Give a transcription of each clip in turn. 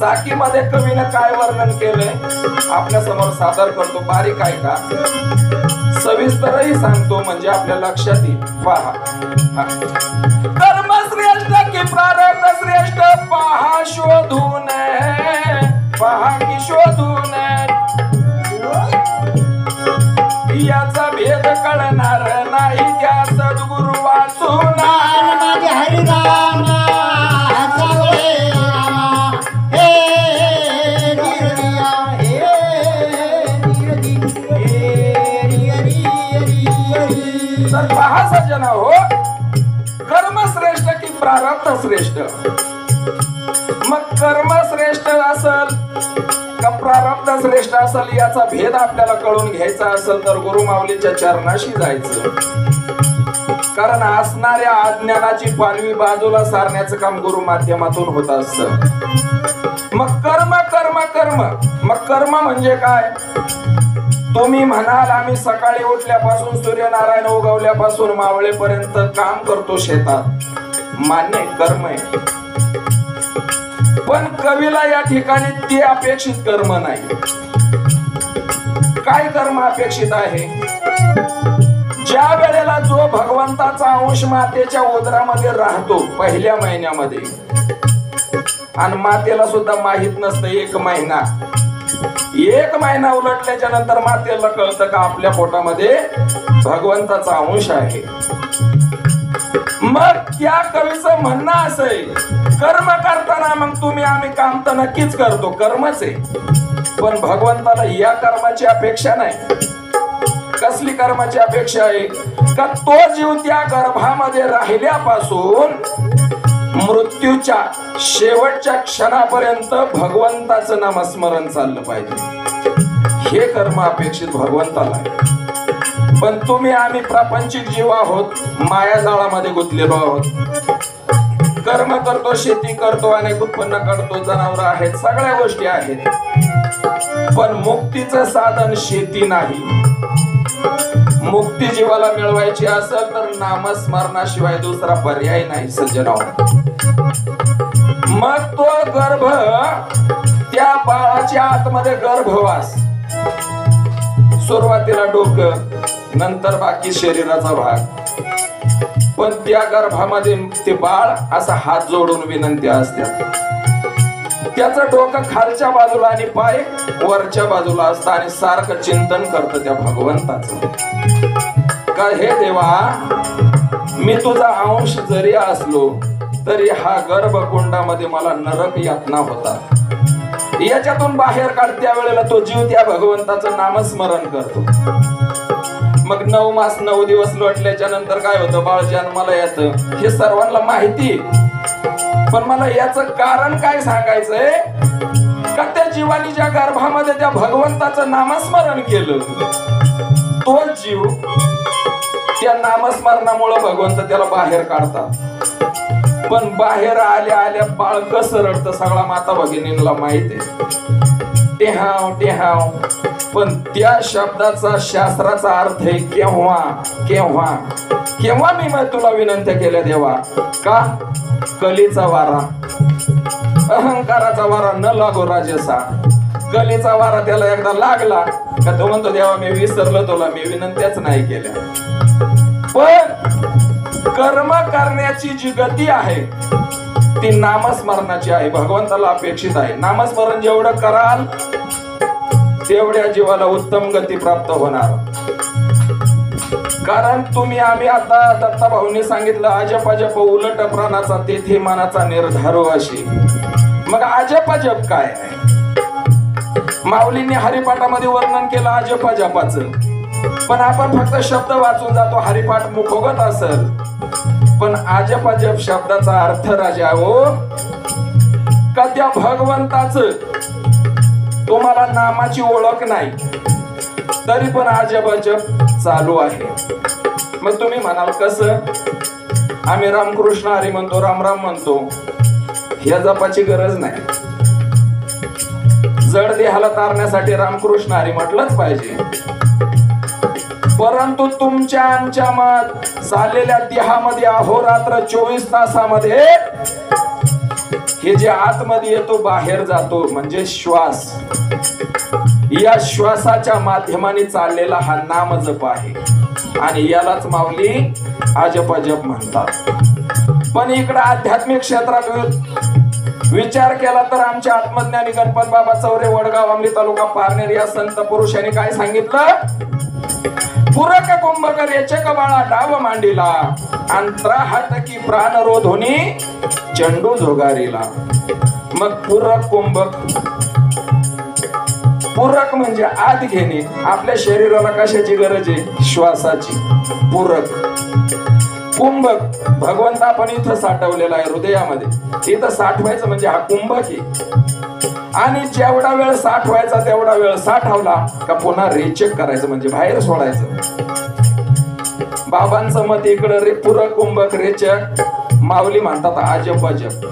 साकी मध्ये कवीने काय वर्णन केलंय आपल्या समोर सादर करतो. बारीक आहे का, सविस्तरही सांगतो म्हणजे आपल्या लक्षात येईल. पहा, कर्म श्रेष्ठ की प्रारब्ध श्रेष्ठ, पहा शोधून, पहा की शोधून, याचा भेद कळणार नाही त्या सद्गुरु वाचून. तर पहा सज्जन हो, कर्म श्रेष्ठ की प्रारब्ध श्रेष्ठ. मग कर्म श्रेष्ठ असल का प्रारब्ध श्रेष्ठ असल याचा भेद आपल्याला कळून घ्यायचा असेल तर गुरु माऊलीच्या चरणाशी जायचं. कारण असणाऱ्या अज्ञानाची पालवी बाजूला सारण्याचं काम गुरु माध्यमातून होत असत. मग कर्म कर्म कर्म, मग कर्म म्हणजे काय? तुम्ही म्हणाल आम्ही सकाळी उठल्यापासून सूर्यनारायण उगवल्यापासून मावळेपर्यंत काम करतो शेतात. मान्य कर्म आहे, पण कवीला या ठिकाणी ते अपेक्षित कर्म नाही. काय कर्म अपेक्षित आहे? ज्या वेळेला जो भगवंताचा अंश मातेच्या उदरामध्ये राहतो पहिल्या महिन्यामध्ये, आणि मातेला सुद्धा माहित नसतं एक महिना उलटल्याच्या नंतर मातेला कळतं का आपल्या पोटामध्ये भगवंताचा अंश आहे. मग त्या कवीचं म्हणणं असं आहे, कर्म करताना मग तुम्ही आम्ही काम तर नक्कीच करतो, कर्मच आहे, पण भगवंताला या कर्माची अपेक्षा नाही. कसली कर्माची अपेक्षा आहे? का तो जीव त्या गर्भामध्ये राहिल्यापासून मृत्यूच्या शेवटच्या क्षणापर्यंत भगवंताचं नामस्मरण चाललं पाहिजे. हे कर्म अपेक्षित भगवंताला आहे. पण तुम्ही आम्ही प्रापंचिक जीव आहोत, मायाजाळामध्ये गुंतलेलो आहोत. कर्म करतो, शेती करतो, अनेक उत्पन्न करतो, जनावर आहेत, सगळ्या गोष्टी आहेत, पण मुक्तीचं साधन शेती नाही. मुक्ती जीवाला मिळवायची असेल तर नामस्मरणाशिवाय दुसरा पर्याय नाही सज्जनांनो. मग तो गर्भ, त्या बाळाच्या आतमध्ये गर्भवास, सुरुवातीला डोकं, नंतर बाकी शरीराचा भाग, पण त्या गर्भामध्ये ते बाळ असा हात जोडून विनंत्या असतात. त्याचं डोकं खालच्या बाजूला आणि पाय वरच्या बाजूला असतं आणि सारखं चिंतन करतं त्या भगवंताचं. का हे देवा, मी तुझा अंश जरी असलो तरी हा गर्भकुंडामध्ये मला नरक यातना होता, याच्यातून बाहेर काढ. त्या वेळेला तो जीव त्या भगवंताचं नामस्मरण करतो. मग 9 मास 9 दिवस लोटल्याच्या नंतर काय होतं? बाळ जन्माला येतं, हे सर्वांना माहिती. पण मला याचं कारण काय सांगायचंय? का त्या जीवानी ज्या गर्भामध्ये त्या भगवंताचं नामस्मरण केलं, तो जीव त्या नामस्मरणामुळे भगवंत त्याला बाहेर काढतात. पण बाहेर आल्या आल्या बाळ कसं रडतं सगळा माता भगिनींना माहित आहे. टेहाव टेहाव. पण त्या शब्दाचा शास्त्राचा अर्थ आहे केव्हा केव्हा केव्हा. मी तुला विनंत्या केल्या देवा, का? कलीचा वारा, अहंकाराचा वारा न लागो राजसा. कलीचा वारा त्याला एकदा लागला का तो म्हणतो देवा मी विसरलो तुला, मी विनंत्याच नाही केल्या. पण कर्म करण्याची जी गती आहे ती नामस्मरणाची आहे, भगवंताला अपेक्षित आहे. नामस्मरण जेवढं कराल तेवढ्या जीवाला उत्तम गती प्राप्त होणार. कारण तुम्ही आम्ही आता दत्ताभाऊंनी सांगितलं अजप अजप उलट प्राणाचा तेथे मनाचा निर्धारो अशी. मग अजप अजप काय आहे? माऊलींनी हरिपाठामध्ये वर्णन केलं अजप अजपाचं, पण आपण फक्त शब्द वाचून जातो, हरिपाठ मुखोगत असेल. पण अजप अजप शब्दाचा अर्थ राजा हो, का त्या भगवंताचं तुम्हाला नामाची ओळख नाही तरी पण अजप अजप चालू आहे. मग तुम्ही म्हणाल कसं? आम्ही रामकृष्ण हरी म्हणतो, राम राम म्हणतो, ह्या जपाची गरज नाही. जड देहाला तारण्यासाठी रामकृष्ण हरी म्हटलंच पाहिजे, परंतु तुमच्या आमच्या मत चाललेल्या देहामध्ये अहोरात्र 24 तासामध्ये हे जे आतमध्ये येतो बाहेर जातो म्हणजे श्वास, या श्वासाच्या माध्यमाने चाललेला हा नामजप आहे आणि यालाच माऊली अजप म्हणतात। पण इकडे आध्यात्मिक क्षेत्रात विचार केला तर आमच्या आत्मज्ञानी गणपत बाबा चौरे वडगाव अंमली तालुका पारनेर या संत पुरुषांनी काय सांगितलं? पुरक कुंभक रेचक बाळा डाव मांडीला अंतरा हाटकी प्राण रोधोनी चंडू झोगारीला। मग पुरक कुंभक, पूरक म्हणजे आत घेणे, आपल्या शरीराला कशाची गरज आहे? श्वासाची। पूरक कुंभक भगवंत आपण इथं साठवलेला आहे हृदयामध्ये, इथं साठवायचं म्हणजे हा कुंभक आहे आणि जेवढा वेळ साठवायचा तेवढा वेळ साठवला का पुन्हा रेचक करायचं म्हणजे बाहेर सोडायचं। बाबांचं मत इकडं रे पूरक कुंभक रेचक, माऊली म्हणतात अजप अजप।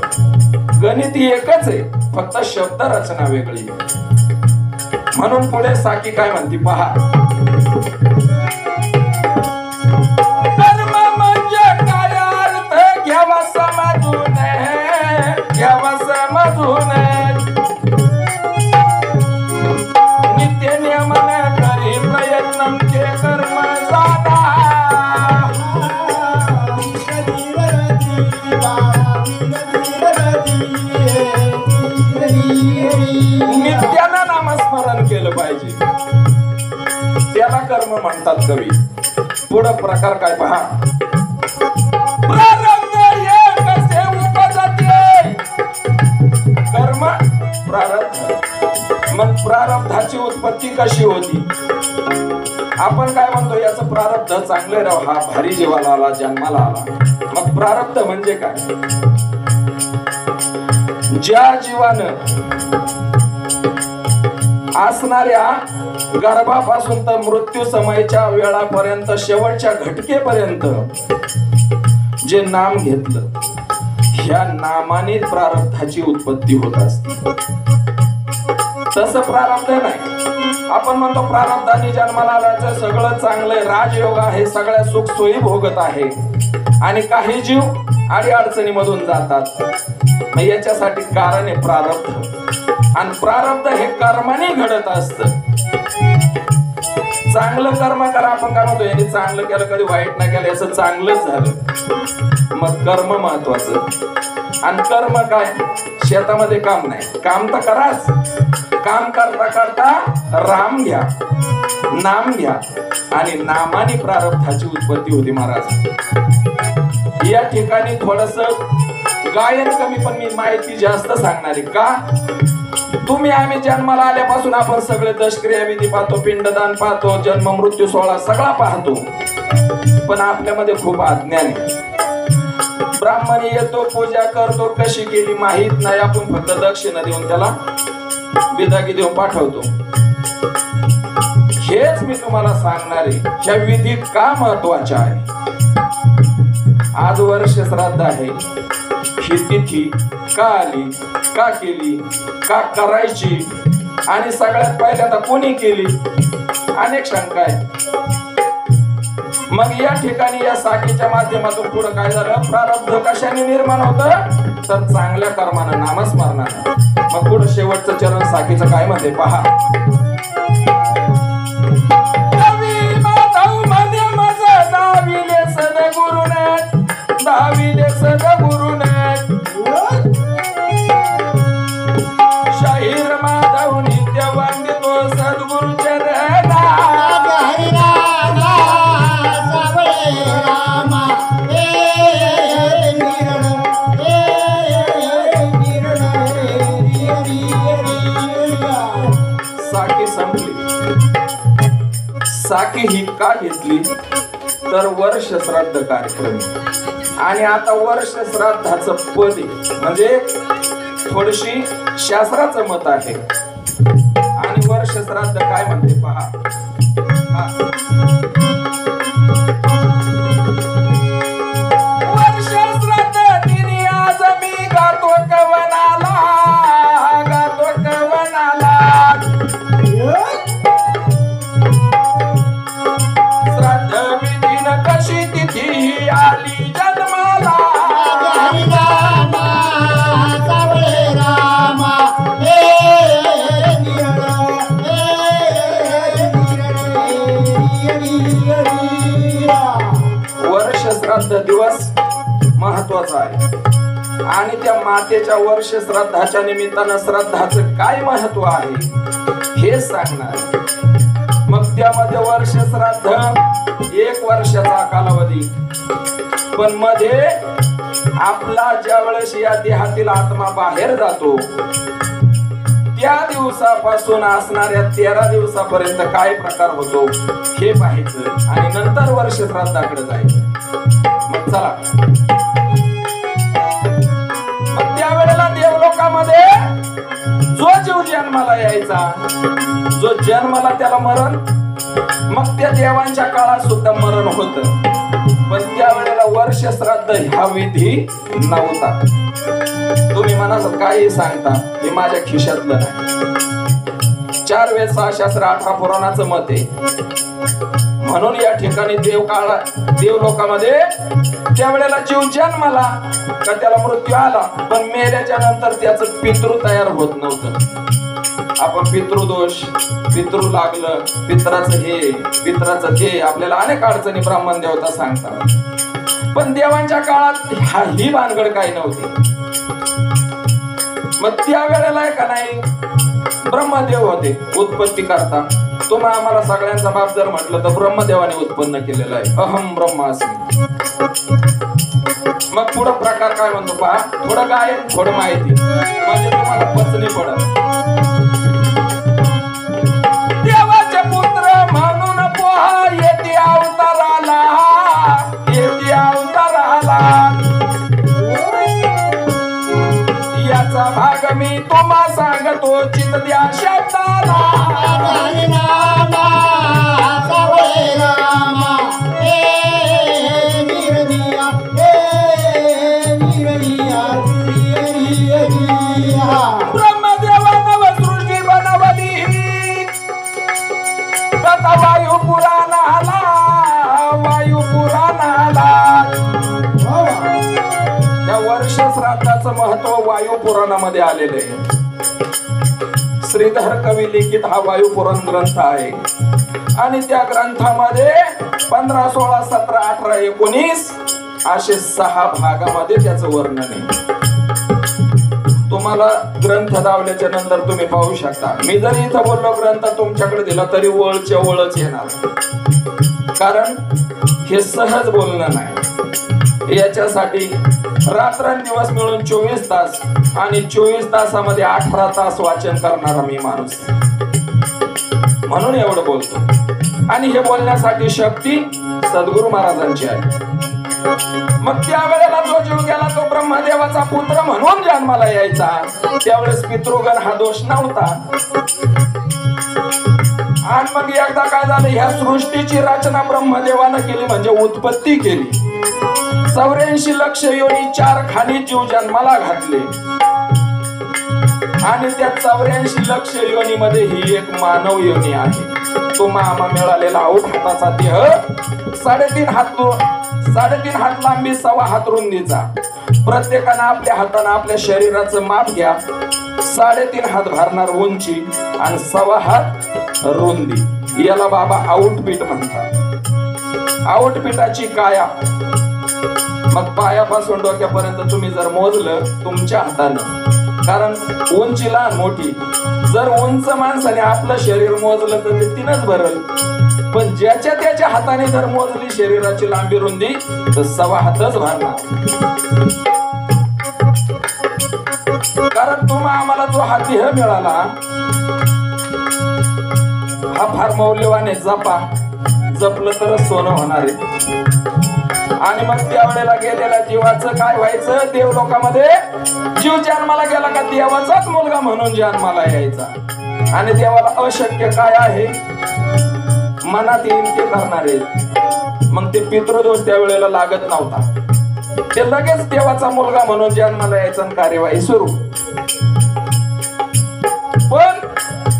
गणित एकच आहे, फक्त शब्द रचना वेगळी। म्हणून पुढे साकी काय म्हणते पहा, कर्म म्हणजे काय अर्थ घ्यावा समजून, घ्यावा समजून, नित्य नियमन करी प्रयत्न ते कर्म साधा। नित्यानं नामस्मरण केलं पाहिजे, त्याला कर्म म्हणतात कवी। पुढं प्रकार काय पहा, प्रारब्ध एक कसे उपजते, कर्म प्रारब्ध। मग प्रारब्धाची उत्पत्ती कशी होती? आपण काय म्हणतो याचं प्रारब्ध चांगले राव, हा भारी जीवाला आला, जन्माला आला। मग प्रारब्ध म्हणजे काय? ज्या जीवानं असणाऱ्या गर्भापासून तर मृत्यू समयच्या वेळापर्यंत शेवटच्या घटकेपर्यंत जे नाम घेतलं, ह्या नामाने प्रारब्धाची उत्पत्ती होत असते। तसं प्रारब्ध नाही, आपण म्हणतो प्रारब्धाने जन्माला आल्याचं सगळं चांगलंय, राजयोग आहे, सगळ्या सुख सोयी भोगत आहे आणि काही जीव अडी अडचणीमधून जातात। मग याच्यासाठी कारण आहे प्रारब्ध आणि प्रारब्ध हे कर्माने घडत असत। चांगलं कर्म करा, आपण काय म्हणतो यांनी चांगलं केलं कधी वाईट नाही केलं, याचं चांगलंच झालं। मग कर्म महत्वाचं आणि कर्म काय? शेतामध्ये काम नाही, काम तर कराच, काम करता करता राम घ्या, नाम घ्या आणि नामाने प्रारब्धाची उत्पत्ती होती महाराज। या ठिकाणी थोडस गायन कमी पण मी माहिती जास्त सांगणार आहे का? तुम्ही आम्ही जन्माला आल्यापासून आपण सगळे दशक्रिया विधी पाहतो, पिंडदान पाहतो, जन्म मृत्यू सोहळा सगळा पाहतो, पण आपल्यामध्ये खूप अज्ञान आहे। ब्राह्मण येतो, पूजा करतो, कशी केली माहित नाही, आपण फक्त दक्षिणा देऊन त्याला बिदागी देऊन पाठवतो। हेच मी तुम्हाला सांगणार आहे, ह्या विधी का महत्वाच्या आहे। आज वर्ष श्राद्ध आहे, ही तिथी का आली, का केली, का करायची आणि सगळ्यात पहिल्यांदा कोणी केली, अनेक शंका आहे। मग या ठिकाणी या साखीच्या माध्यमातून पुढे काय झालं? प्रारब्ध कशाने निर्माण होतं? तर चांगल्या कर्मानं, नामस्मरणानं। मग पुढे शेवटचं चरण साखीचं काय म्हणते पहा, दाविले सद्गुरुने शाहीर माधव नित्य वंदितो सद्गुरु चरणा। साखी संपली। साखी ही का घेतली तर वर्ष श्राद्ध कार्यक्रम, आणि आता वर्ष श्राद्धाचं पद म्हणजे थोडीशी शास्त्राचं मत आहे। आणि वर्ष श्राद्ध काय म्हणते पहा, वर्ष श्राद्ध दिनी आज मी गातो कवनाला, गातो कवनाला। श्राद्ध दिवस महत्वाचा आहे आणि त्या मातेच्या वर्ष श्राद्धाच्या निमित्तानं श्राद्धाचं काय महत्व आहे हे सांगणार. मग त्यामध्ये वर्ष श्राद्ध 1 वर्षाचा कालावधी, पण मध्ये आपला ज्या वेळेस या देहातील आत्मा बाहेर जातो त्या दिवसापासून असणाऱ्या 13 दिवसापर्यंत काय प्रकार होतो हे पाहायचं आणि नंतर वर्ष श्राद्धाकडे जायचं. मग चला, मग त्यावेळेला देवलोकामध्ये जो जीव जन्माला यायचा, जो जन्माला त्याला मरण, मग त्या देवांच्या काळात सुद्धा मरण होत, पण त्यावेळेला वर्ष श्राद्ध हा विधी नव्हता. तुम्ही मनात काही सांगता हे माझ्या खिशातलं नाही. 4 वेद 6 शास्त्र 18 पुराणाचं मत आहे. म्हणून या ठिकाणी देवलोकामध्ये त्यावेळेला जीव जन्माला का त्याला मृत्यू आला, पण मेल्याच्या नंतर त्याचं पितृ तयार होत नव्हतं. आपण पितृदोष, पितृ लागलं, पित्राचं हे आपल्याला अनेक अडचणी ब्राह्मण देवता सांगतात, पण देवांच्या काळात ही भानगड काही नव्हती. मग त्या वेळेला का नाही ब्रह्मदेव होते उत्पत्ती करता. तुम्ही आम्हाला सगळ्यांचा बाप जर म्हटलं तर ब्रह्मदेवाने उत्पन्न केलेलं आहे, अहम ब्रह्मास्मी. मग पुढं प्रकार काय म्हणतो पहा, थोडं गायन थोडं माहिती म्हणजे तुम्हाला पचनी पडत. देवाचे पुत्र म्हणून पोहा येते अवताराला, येते अवताराला. याचा भाग मी तुम्हा सांगतो चित द्या शब्दाला. ब्रह्मदेवानं सृष्टी बनवली तथा वायू पुराणाला, वायू पुराणाला. या वर्ष श्राद्धाचं महत्व वायू पुराणामध्ये आलेलं आहे. श्रीधर कवी लिखित हा वायू पुराण ग्रंथ आहे आणि त्या ग्रंथामध्ये 15, 16, 17, 18, 19 असे 6 भागामध्ये त्याचं वर्णन आहे. तुम्हाला ग्रंथ दावल्याच्या नंतर तुम्ही पाहू शकता. मी जरी इथं बोललो ग्रंथ तुमच्याकडे दिला तरी वळच्या वळच येणार, कारण हे सहज बोलणं नाही. याच्यासाठी रात्रंदिवस मिळून 24 तास आणि 24 तासामध्ये 18 तास वाचन करणारा मी माणूस, म्हणून एवढं बोलतो. आणि हे बोलण्यासाठी शक्ती सद्गुरु महाराजांची आहे. मग त्यावेळेला जो जीव गेला तो ब्रह्मदेवाचा पुत्र म्हणून जन्माला यायचा. त्यावेळेस पितृगण हा दोष नव्हता. आणि मग एकदा काय झालं, ह्या सृष्टीची रचना ब्रह्मदेवानं केली म्हणजे उत्पत्ती केली. 84 लक्ष योनी 4 खाली जीव जन्माला घातले आणि त्या 84 लक्ष योनीमध्ये ही एक मानव योनी आहे. तो मामा मिळालेला आऊट हाताचा देह 3.5 हात लांबी, 1.25 हात रुंदीचा. प्रत्येकानं आपल्या हाताने आपल्या शरीराचं माप घ्या. 3.5 हात भरणार उंची आणि 1.25 हात रुंदी. याला बाबा आउटपीट म्हणतात. आउटपीटाची काया, मग पायापासून डोक्यापर्यंत तुम्ही जर मोजलं तुमच्या हातानं, कारण उंची लहान मोठी, जर उंच माणसाने आपलं शरीर मोजलं तर ते 3च भरल, पण ज्याच्या त्याच्या हाताने जर मोजली शरीराची लांबी रुंदी तर 1.25 हातच भरणार. कारण तुम्हा आम्हाला जो हा देह मिळाला हा फार मौल्यवान आहे. जपलं तरच सोनं होणार आहे. आणि मग त्यावेळेला गेलेल्या जीवाचं काय व्हायचं, देवलोकामध्ये जीव जन्माला गेला का देवाचाच मुलगा म्हणून जन्माला यायचा. आणि देवाला अशक्य काय आहे मनात येईल ते करणारे. मग ते पितृदोष त्यावेळेला लागत नव्हता. ते लगेच देवाचा मुलगा म्हणून जन्माला यायचा आणि कार्यवाही सुरू. पण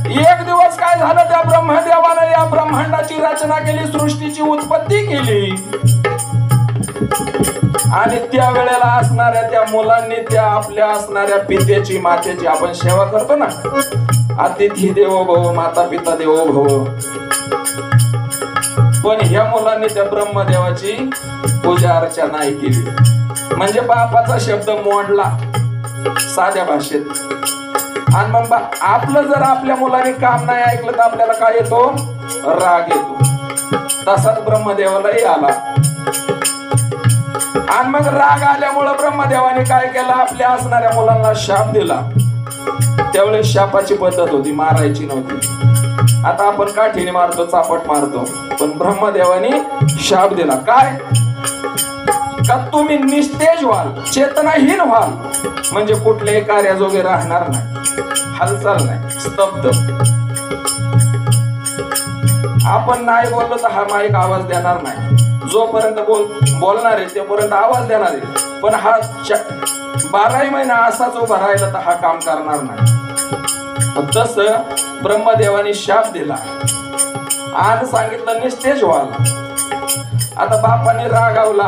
एक दिवस काय झालं, त्या ब्रह्मदेवाने या ब्रह्मांडाची रचना केली, सृष्टीची उत्पत्ती केली. आणि त्या वेळेला असणाऱ्या त्या मुलांनी त्या आपल्या असणाऱ्या पित्याची मातेची आपण सेवा करतो ना, अतिथी देवो भव, माता पिता देवो भव. पण ह्या मुलांनी त्या ब्रह्मदेवाची पूजा अर्चा नाही केली, म्हणजे बापाचा शब्द मोडला साध्या भाषेत। आणि मग आपलं जर आपल्या मुलाने काम नाही ऐकलं तर आपल्याला काय येतो? राग येतो। तसाच ब्रह्मदेवालाही आला। आणि मग राग आल्यामुळे ब्रह्मदेवाने काय केलं? आपल्या असणाऱ्या मुलांना शाप दिला। त्यावेळेस शापाची पद्धत होती, मारायची नव्हती। आता आपण काठीने मारतो, चापट मारतो, पण ब्रह्मदेवाने शाप दिला। काय? का तुम्ही निस्तेज व्हाल, चेतनाहीन व्हाल, म्हणजे कुठल्याही कार्याजोगे राहणार नाही, हालचाल नाही, स्तब्ध। आपण नाही बोललो तर हा माईक आवाज देणार नाही, जोपर्यंत बोलणार आहे तोपर्यंत आवाज देणार आहे, पण हा 12 महिना असाच उभा राहिला तर हा काम करणार नाही। तस ब्रह्मदेवाने शाप दिला आणि सांगितलं निस्तेज व्हाल। आता बापाने रागावला,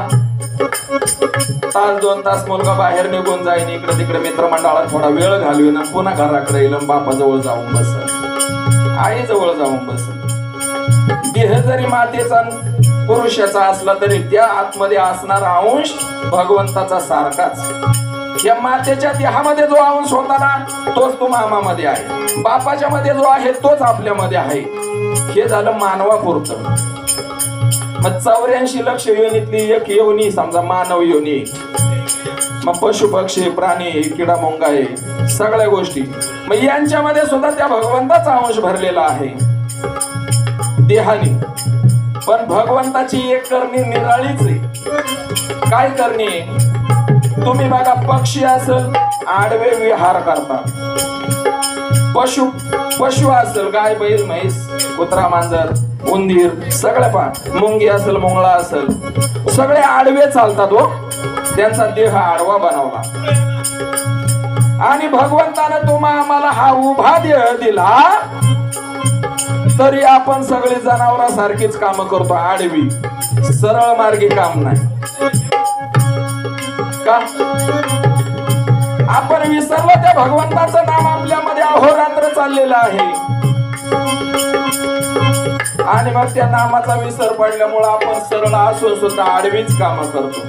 तास 2 तास मुलगा बाहेर निघून जाईन, इकडे तिकडे मित्रमंडळात थोडा वेळ घालवीन, पुन्हा घराकडे येईल, बापाजवळ जाऊन बसल, आईजवळ जाऊन बसल। देह जरी मातेचा पुरुषाचा असला तरी त्या आतमध्ये असणारा अंश भगवंताचा सारखाच। या मातेच्या देहामध्ये जो अंश होता ना तोच तो मामामध्ये आहे, बापाच्या मध्ये जो आहे तोच आपल्यामध्ये आहे। हे झालं मानवापुरतं। मग 84 लक्ष योनीतली एक योनी समजा मानव योनी, मग पशु पक्षी प्राणी किडा मुंगा आहे, सगळ्या गोष्टी, मग यांच्यामध्ये सुद्धा त्या भगवंताचा अंश भरलेला आहे देहाने। पण भगवंताची एक करणी निराळीच आहे। काय करणी? तुम्ही बघा, पक्षी असेल आडवे विहार करतात, पशु असेल गाय बैल म्हैस कुत्रा मांजर उंदीर सगळे पा, मुंगी असेल मुंगळा असेल सगळे आडवे चालतात हो, त्यांचा देह आडवा बनवला। आणि भगवंताने तुम्हाला आम्हाला हा उभा देह दिला तरी आपण सगळे जनावरांसारखीच काम करतो, आडवी, सरळ मार्गी काम नाही का? आपण विसरलो त्या भगवंताचं नाम आपल्यामध्ये अहोरात्र चाललेलं आहे, आणि मग त्या नामाचा विसर पडल्यामुळे आपण सरळ असून सुद्धा आडवीच काम करतो।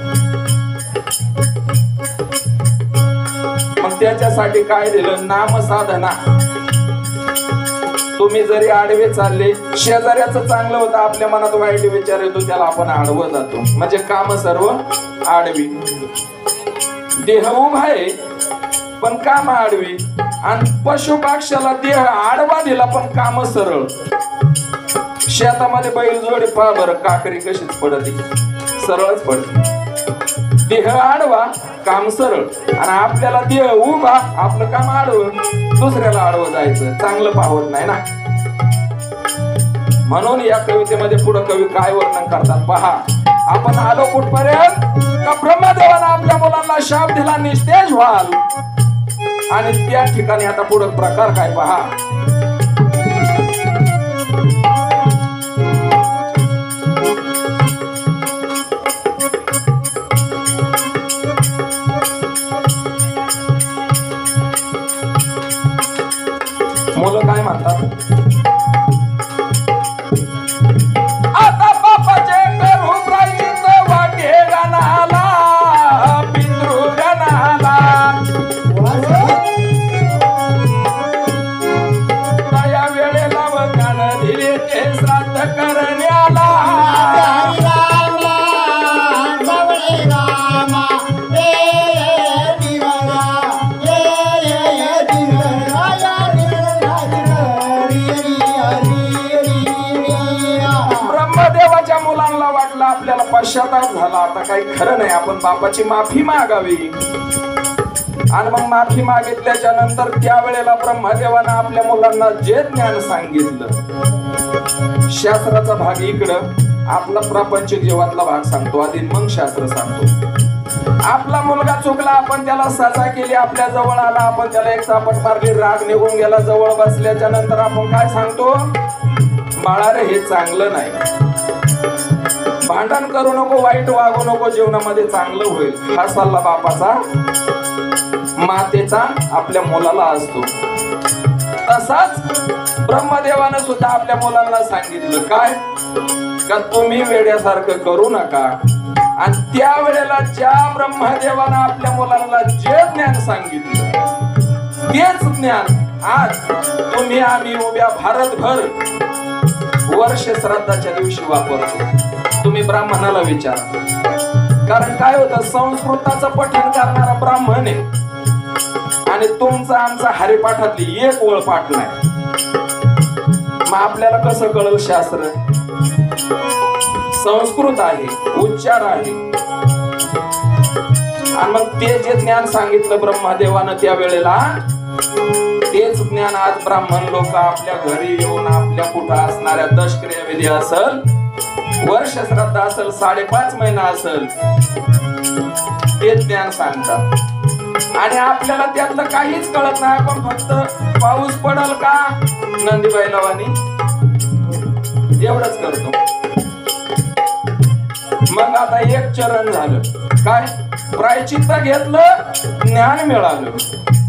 मग त्याच्यासाठी काय दिलं? नाम साधना। तुम्ही जरी आडवे चालले, शेजाऱ्याचं चांगलं होतं, आपल्या मनात वाईट विचार येतो, त्याला आपण आडवं जातो, म्हणजे काम सर्व आडवी। देह उभा आहे पण काम आडवी, आणि पशु पक्षाला देह आडवा दिला पण काम सरळ। शेतामध्ये बैल जोडी पहा बरं, काकरी कशीच पडते, सरळच पडते। देह आडवा काम सरळ, आणि आपल्याला देह उभा आपलं काम आडवं, दुसऱ्याला आडवं जायचं, चांगलं पाहत नाही ना। म्हणून या कवितेमध्ये पुढे कवी काय वर्णन करतात पहा। आपण आलो कुठपर्यंत? का ब्रह्मदेवाने आपल्या मुलांना शाप दिला निस्तेज व्हाल, आणि त्या ठिकाणी आता पुढे प्रकार काय पहा। मुलं काय म्हणतात? आता बापाचे करू प्रायचित्त वाटे गणाला, पितृ गणाला, त्या वेळेला वकान दिले ते श्राद्ध करण्याला। ब्रह्मदेवाच्या मुलांना वाटलं आपल्याला पश्चाताप झाला, आता काही खरं नाही, आपण बापाची माफी मागावी। आणि मग माफी मागितल्याच्या नंतर त्यावेळेला ब्रह्मदेवानं आपल्या मुलांना जे ज्ञान सांगितलं, शास्त्राचा भाग इकडं, आपला प्रापंचिक जीवातला भाग सांगतो आधी, मग शास्त्र सांगतो। आपला मुलगा चुकला, आपण त्याला सजा केली, आपल्या जवळ आला, आपण त्याला एक चापट मारली, राग निघून गेला, जवळ बसल्याच्या नंतर आपण काय सांगतो? बाळा रे, हे चांगलं नाही, भांडण करू नको, वाईट वागू नको, जीवनामध्ये चांगलं होईल। हा सल्ला बापाचा मातेचा आपल्या मुलाला असतो। तसाच ब्रह्मदेवानं सुद्धा आपल्या मुलांना सांगितलं काय, का तुम्ही वेड्यासारखं करू नका. आणि त्या वेळेला ज्या ब्रह्मदेवानं आपल्या मुलांना जे ज्ञान सांगितलं तेच ज्ञान आज तुम्ही आम्ही उभ्या भारतभर वर्ष श्राद्धाच्या दिवशी वापरतो. तुम्ही ब्राह्मणाला विचारा. कारण काय होतं, संस्कृताचं पठण करणारा ब्राह्मण आहे आणि तुमचा आमचा हरिपाठातली एक ओळ पाठ नाही. मग आपल्याला कसं कळलं शास्त्र? संस्कृत आहे, उच्चार आहे. आणि मग ते जे ज्ञान सांगितलं ब्रह्मदेवानं त्या वेळेला, तेच ज्ञान आज ब्राह्मण लोक आपल्या घरी येऊन आपल्या कुठं असणाऱ्या दशक्रिया विधी असल, वर्ष श्राद्ध असल, 5.5 महिना असल, ते ज्ञान सांगतात. आणि आपल्याला त्यातलं काहीच कळत नाही. आपण फक्त पाऊस पडल का नंदीबाई लवानी एवढंच करतो. मग आता एक चरण झालं, काय प्रायचित्त घेतलं, ज्ञान मिळालं.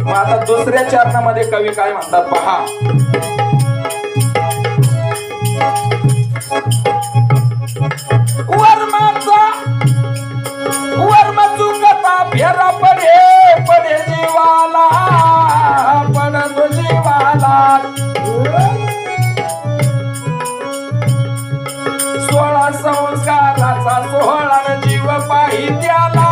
मग आता दुसऱ्या चरणामध्ये कवी काय म्हणतात पहा. वर्म चुकता फेरा पडे जीवाला, पडतो जीवाला. 16 संस्काराचा सोहळा जीव पाही त्याला.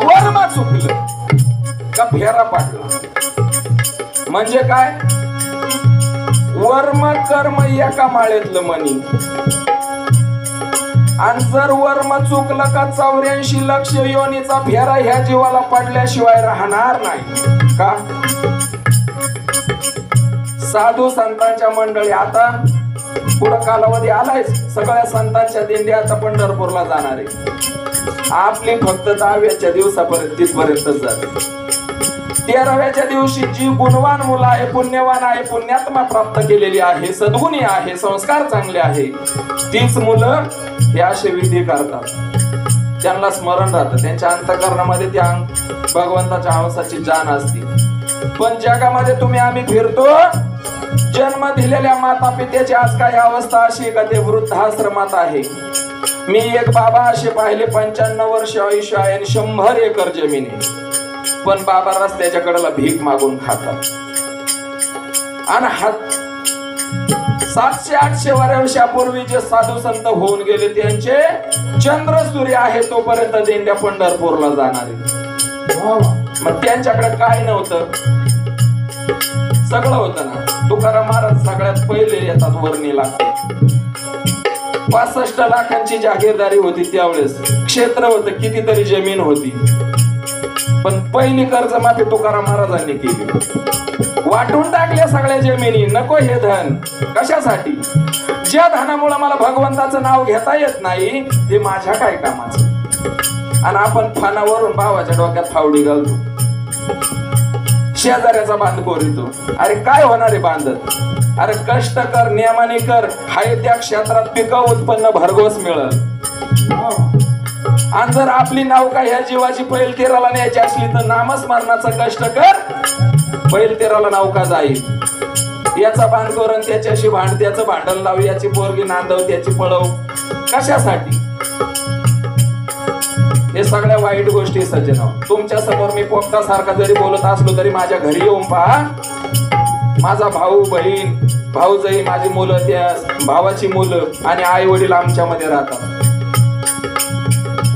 वर्म चुकलं का फेरा पाडला म्हणजे काय, वर्म कर्म एका माळेतलं मनी. आणि जर वर्म चुकलं का 84 लक्ष योनीचा फेरा ह्या जीवाला पडल्याशिवाय राहणार नाही. का साधू संतांच्या मंडळी आता पुढं कालावधी आलाय, सगळ्या संतांच्या दिंड्या आता पंढरपूरला जाणार आहे. आपली फक्त 10व्याच्या दिवसापर्यंत तिथपर्यंतच जाते. 13व्याच्या दिवशी जी गुणवान मुलं आहे, पुण्यवान आहे, पुण्यात्मा प्राप्त केलेली आहे, सद्गुणी आहे, संस्कार चांगले आहे, तीच मुलं हे असे विधी करतात. त्यांना स्मरण राहतं, त्यांच्या अंतःकरणामध्ये त्या भगवंताच्या हंसाची जाण असते. पण जगामध्ये तुम्ही आम्ही फिरतो, जन्म दिलेल्या माता पित्याची आज काय अवस्था अशी का ते वृद्धाश्रमात आहे. मी एक बाबा असे पाहिले 95 वर्ष आयुष्य आहे आणि 100 एकर जमीन आहे, पण बाबा रस्त्याच्या कडेला भीक मागून खातात. आणि 700-800 वर्षापूर्वी जे साधू संत होऊन गेले त्यांचे चंद्र सूर्य आहे तोपर्यंत दिंड्या पंढरपूरला जाणार आहे. मग त्यांच्याकडे काय नव्हतं, सगळं होतं ना. तुकाराम महाराज सगळ्यात पहिले येतात वर्णीला. 65 लाखांची जागीरदारी होती त्यावेळेस, क्षेत्र होतं, कितीतरी जमीन होती. पण पहिली कर्जमाफी तुकाराम महाराजांनी केली, वाटून टाकल्या सगळ्या जमिनी. नको हे धन, कशासाठी? ज्या धनामुळे मला भगवंताचं नाव घेता येत नाही ते माझ्या काय कामाचं. आणि आपण फणावरून भावाच्या डोक्यात फावडी घालतो, शेजाऱ्याचा बांध कोरितो. अरे काय होणार आहे बांधत? अरे कष्ट कर, नियमाने कर, हाय त्या क्षेत्रात पिकं उत्पन्न भरघोस मिळेल. आणि जर आपली नौका ह्या जीवाची पैल तेराला न्यायची असली तर नामस्मरणाचं कष्ट कर, पैल तेराला नौका जाईल. याचा बांध करून त्याच्याशी भांड, त्याचं भांडण लाव, याची पोरगी नांदव, त्याची पळव. कशासाठी? हे सगळ्या वाईट गोष्टी सज्जन. तुमच्या समोर मी पोपटा सारखा जरी बोलत असलो तरी माझ्या घरी येऊन पहा. माझा भाऊ बहीण भाऊजाई, माझी मुलं, त्या भावाची मुलं आणि आई वडील आमच्यामध्ये राहतात.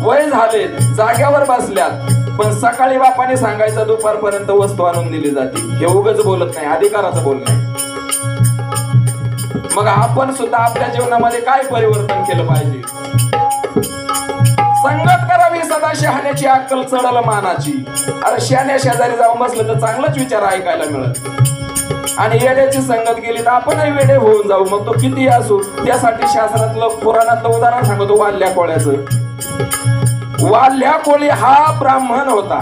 वय झाले, जाग्यावर बसल्यात, पण सकाळी बापाने सांगायचं दुपारपर्यंत वस्तू आणून दिली जाते. हे उगाच बोलत नाही, अधिकाराचं बोलणं आहे. मग आपण सुद्धा आपल्या जीवनामध्ये काय परिवर्तन केलं पाहिजे? संगत करावी सदा शहाण्याची, अक्कल चढल मानाची. अरे शहाण्या शेजारी जाऊन बसलं तर चांगलाच विचार ऐकायला मिळत. आणि येड्याची संगत गेली तर आपणही वेडे होऊन जाऊ, मग तो किती असो. त्यासाठी शास्त्रातलं पुराणातलं उदाहरण सांगतो वाल्ल्या कोळ्याचं. वाल्ल्या कोळी हा ब्राह्मण होता,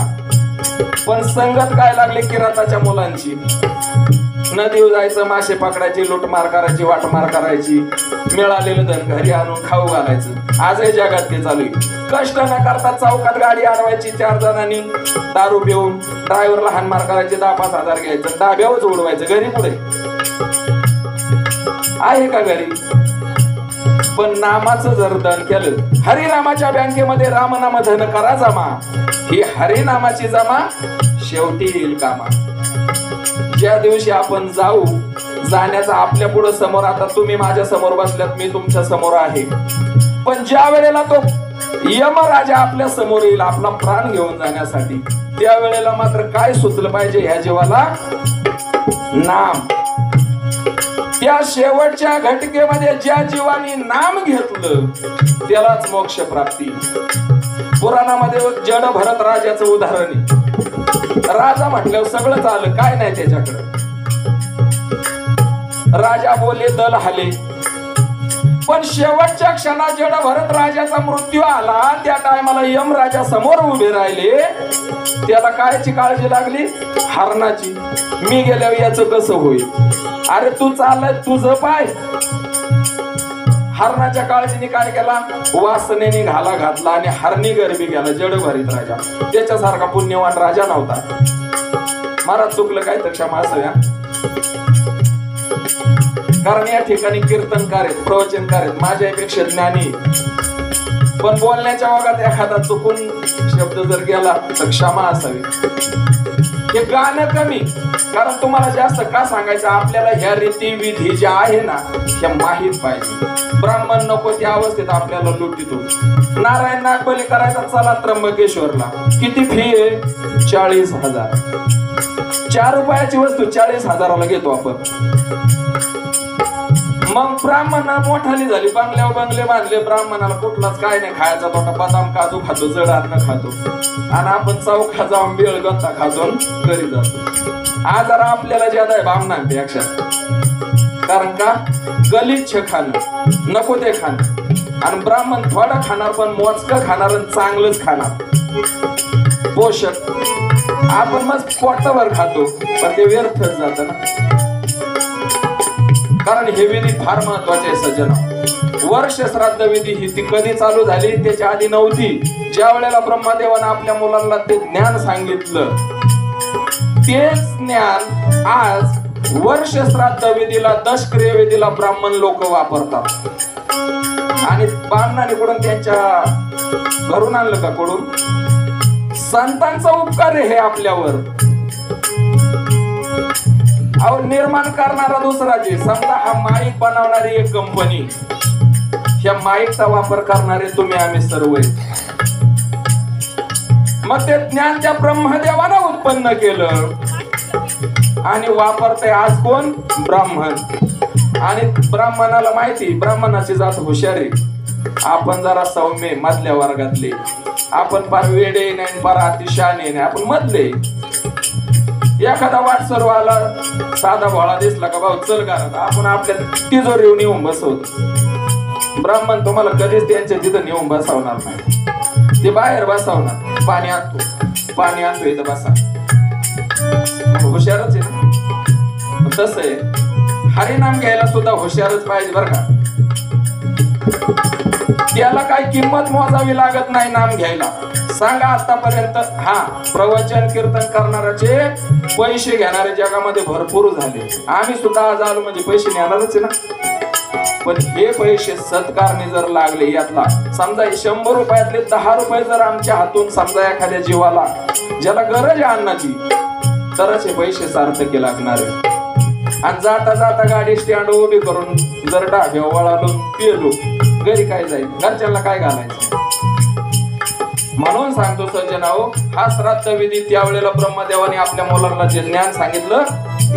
पण संगत काय लागली किराताच्या मुलांची. नदीवर जायचं, मासे पकडायची, लुटमार करायची, वाटमार करायची, मिळालेलं धन घरी आणून खाऊ घालायचं. आजही जगात ते चालू आहे. कष्ट न करता चौकात गाडी अडवायची, 4 जणांनी दारू पिऊन ड्रायव्हरला हाणमार करायचे, 10-5 हजार घ्यायचं, डाब्यावरच उडवायचं. घरी पुढे आहे का घरी? पण नामाचं जर धन केलं, हरिनामाच्या बँकेमध्ये रामनाम धन करा जमा, ही हरिनामाची जमा शेवटी येईल कामा. ज्या दिवशी आपण जाऊ, जाण्याचा आपल्या पुढे समोर, आता तुम्ही माझ्या समोर बसल्यात, मी तुमच्या समोर आहे, पण ज्या वेळेला तो यमराजा आपल्या समोर येईल आपला प्राण घेऊन जाण्यासाठी, त्या वेळेला मात्र काय सुचलं पाहिजे ह्या जीवाला? नाम. त्या शेवटच्या घटकेमध्ये ज्या जीवानी नाम घेतलं त्यालाच मोक्ष प्राप्ती. पुराणामध्ये जड भरत राजाचं उदाहरण आहे. राजा म्हटल्यावर सगळं आलं, काय नाही त्याच्याकडे. राजा बोले, दल हाले, पण शेवटच्या क्षणात जड भरत राजाचा मृत्यू आला, त्या टायमाला यम राजा समोर उभे राहिले. त्याला कायची काळजी लागली? हरणाची. मी गेल्यावर याचं कसं होईल? अरे तू चालय, तुझं पाय. हरणाच्या काळजीने काय केला? वासनेने घाला घातला आणि हरणी गरबी गेला जड भरीत राजा. त्याच्यासारखा पुण्यवान राजा नव्हता. महाराज चुकलं काय तर क्षमा असाव्या, कारण या ठिकाणी कीर्तनकार आहेत, प्रवचनकार आहेत, माझ्यापेक्षा ज्ञानी, पण बोलण्याच्या वागात एखादा चुकून शब्द जर गेला तर क्षमा असावी. हे गाणं कमी, कारण तुम्हाला जास्त का सांगायचं, आपल्याला ह्या रीती विधी ज्या आहे ना ह्या माहीत पाहिजे. ब्राह्मण नको त्या अवस्थेत आपल्याला लुटितो. नारायण नागबली करायचा, चला त्र्यंबकेश्वरला. किती फी आहे? 40,000. 4 रुपयाची वस्तू 40,000ला घेतो आपण. मग ब्राह्मण मोठाली झाली, बंगल्यावर बंगले बांधले, ब्राह्मणाला कुठलाच काय नाही खायचा, तोटा बदाम काजू खातो, जड अन्न खातो, आणि आपण चौका जाऊन बेळ गत्ता खातो, घरी जातो. आजार आपल्याला ज्यादा आहे ब्राह्मणांपेक्षा. कारण का? गलिच्छ खाणं, नको ते खाणं. आणि ब्राह्मण थोडं खाणार, पण मोजकं खाणार आणि चांगलंच खाणार, पोषक. आपण मग पोटभर खातो, पण ते व्यर्थच जात ना. कारण हे विधी फार महत्वाचे आहे सज्जन. वर्ष श्राद्ध विधी ही ती कधी चालू झाली? त्याच्या आधी नव्हती. ज्या वेळेला ब्रह्मदेवानं आपल्या मुलांना ते ज्ञान सांगितलं, तेच ज्ञान आज वर्ष श्राद्ध विधीला, दशक्रिय विधीला ब्राह्मण लोक वापरतात. आणि ब्राह्मणाने कडून त्यांच्या घरून आणलं का? कडून संतांचा उपकार आहे हे आपल्यावर. अहो, निर्माण करणारा दुसरा जे, समजा हा माईक बनवणारी एक कंपनी, ह्या माईकचा वापर करणारे तुम्ही आम्ही सर्व. मग ते ज्ञान त्या ब्रह्मदेवानं उत्पन्न केलं आणि वापरते आज कोण? ब्राह्मण. आणि ब्राह्मणाला माहिती, ब्राह्मणाची जात हुशारी. आपण जरा सौम्य मधल्या वर्गातले, आपण फार वेडे नाही, फार अतिशहाणे नाही, आपण मधले. एखादा वाटसरू आला, साधा भोळा दिसला का, भाऊ चल घरात, आपण आपल्या तिजोरीवर नेऊन बसवतो. ब्राह्मण तुम्हाला कधीच त्यांच्या तिथं नेऊन बसवणार नाही, ते बाहेर बसवणार. पाणी आणतो इथं बसा. हुशारच आहे ना. तसं आहे, हरिनाम घ्यायला सुद्धा हुशारच पाहिजे बरं का. त्याला काही किंमत मोजावी लागत नाही नाम घ्यायला. सांगा आतापर्यंत, हा प्रवचन कीर्तन करणाऱ्याचे पैसे घेणारे जगामध्ये भरपूर झाले. आम्ही सुद्धा आज आलो म्हणजे पैसे नेणारच आहे ना. पण हे पैसे सत्कारने जर लागले, यातला समजा 100 रुपयातले 10 रुपये जर आमच्या हातून समजा एखाद्या जीवाला ज्याला गरज आहे अन्नाची, तरच हे पैसे सार्थकी लागणार आहे. आणि जाता जाता गाडी स्टँड उभी करून जर डाब्या वळालो पिलो, घरी काय जाईल? घरच्यांना काय घालायचं? म्हणून सांगतो सज्जनाओ, हा श्राद्ध विधी त्यावेळेला ब्रह्मदेवाने आपल्या मुलांना जे ज्ञान सांगितलं,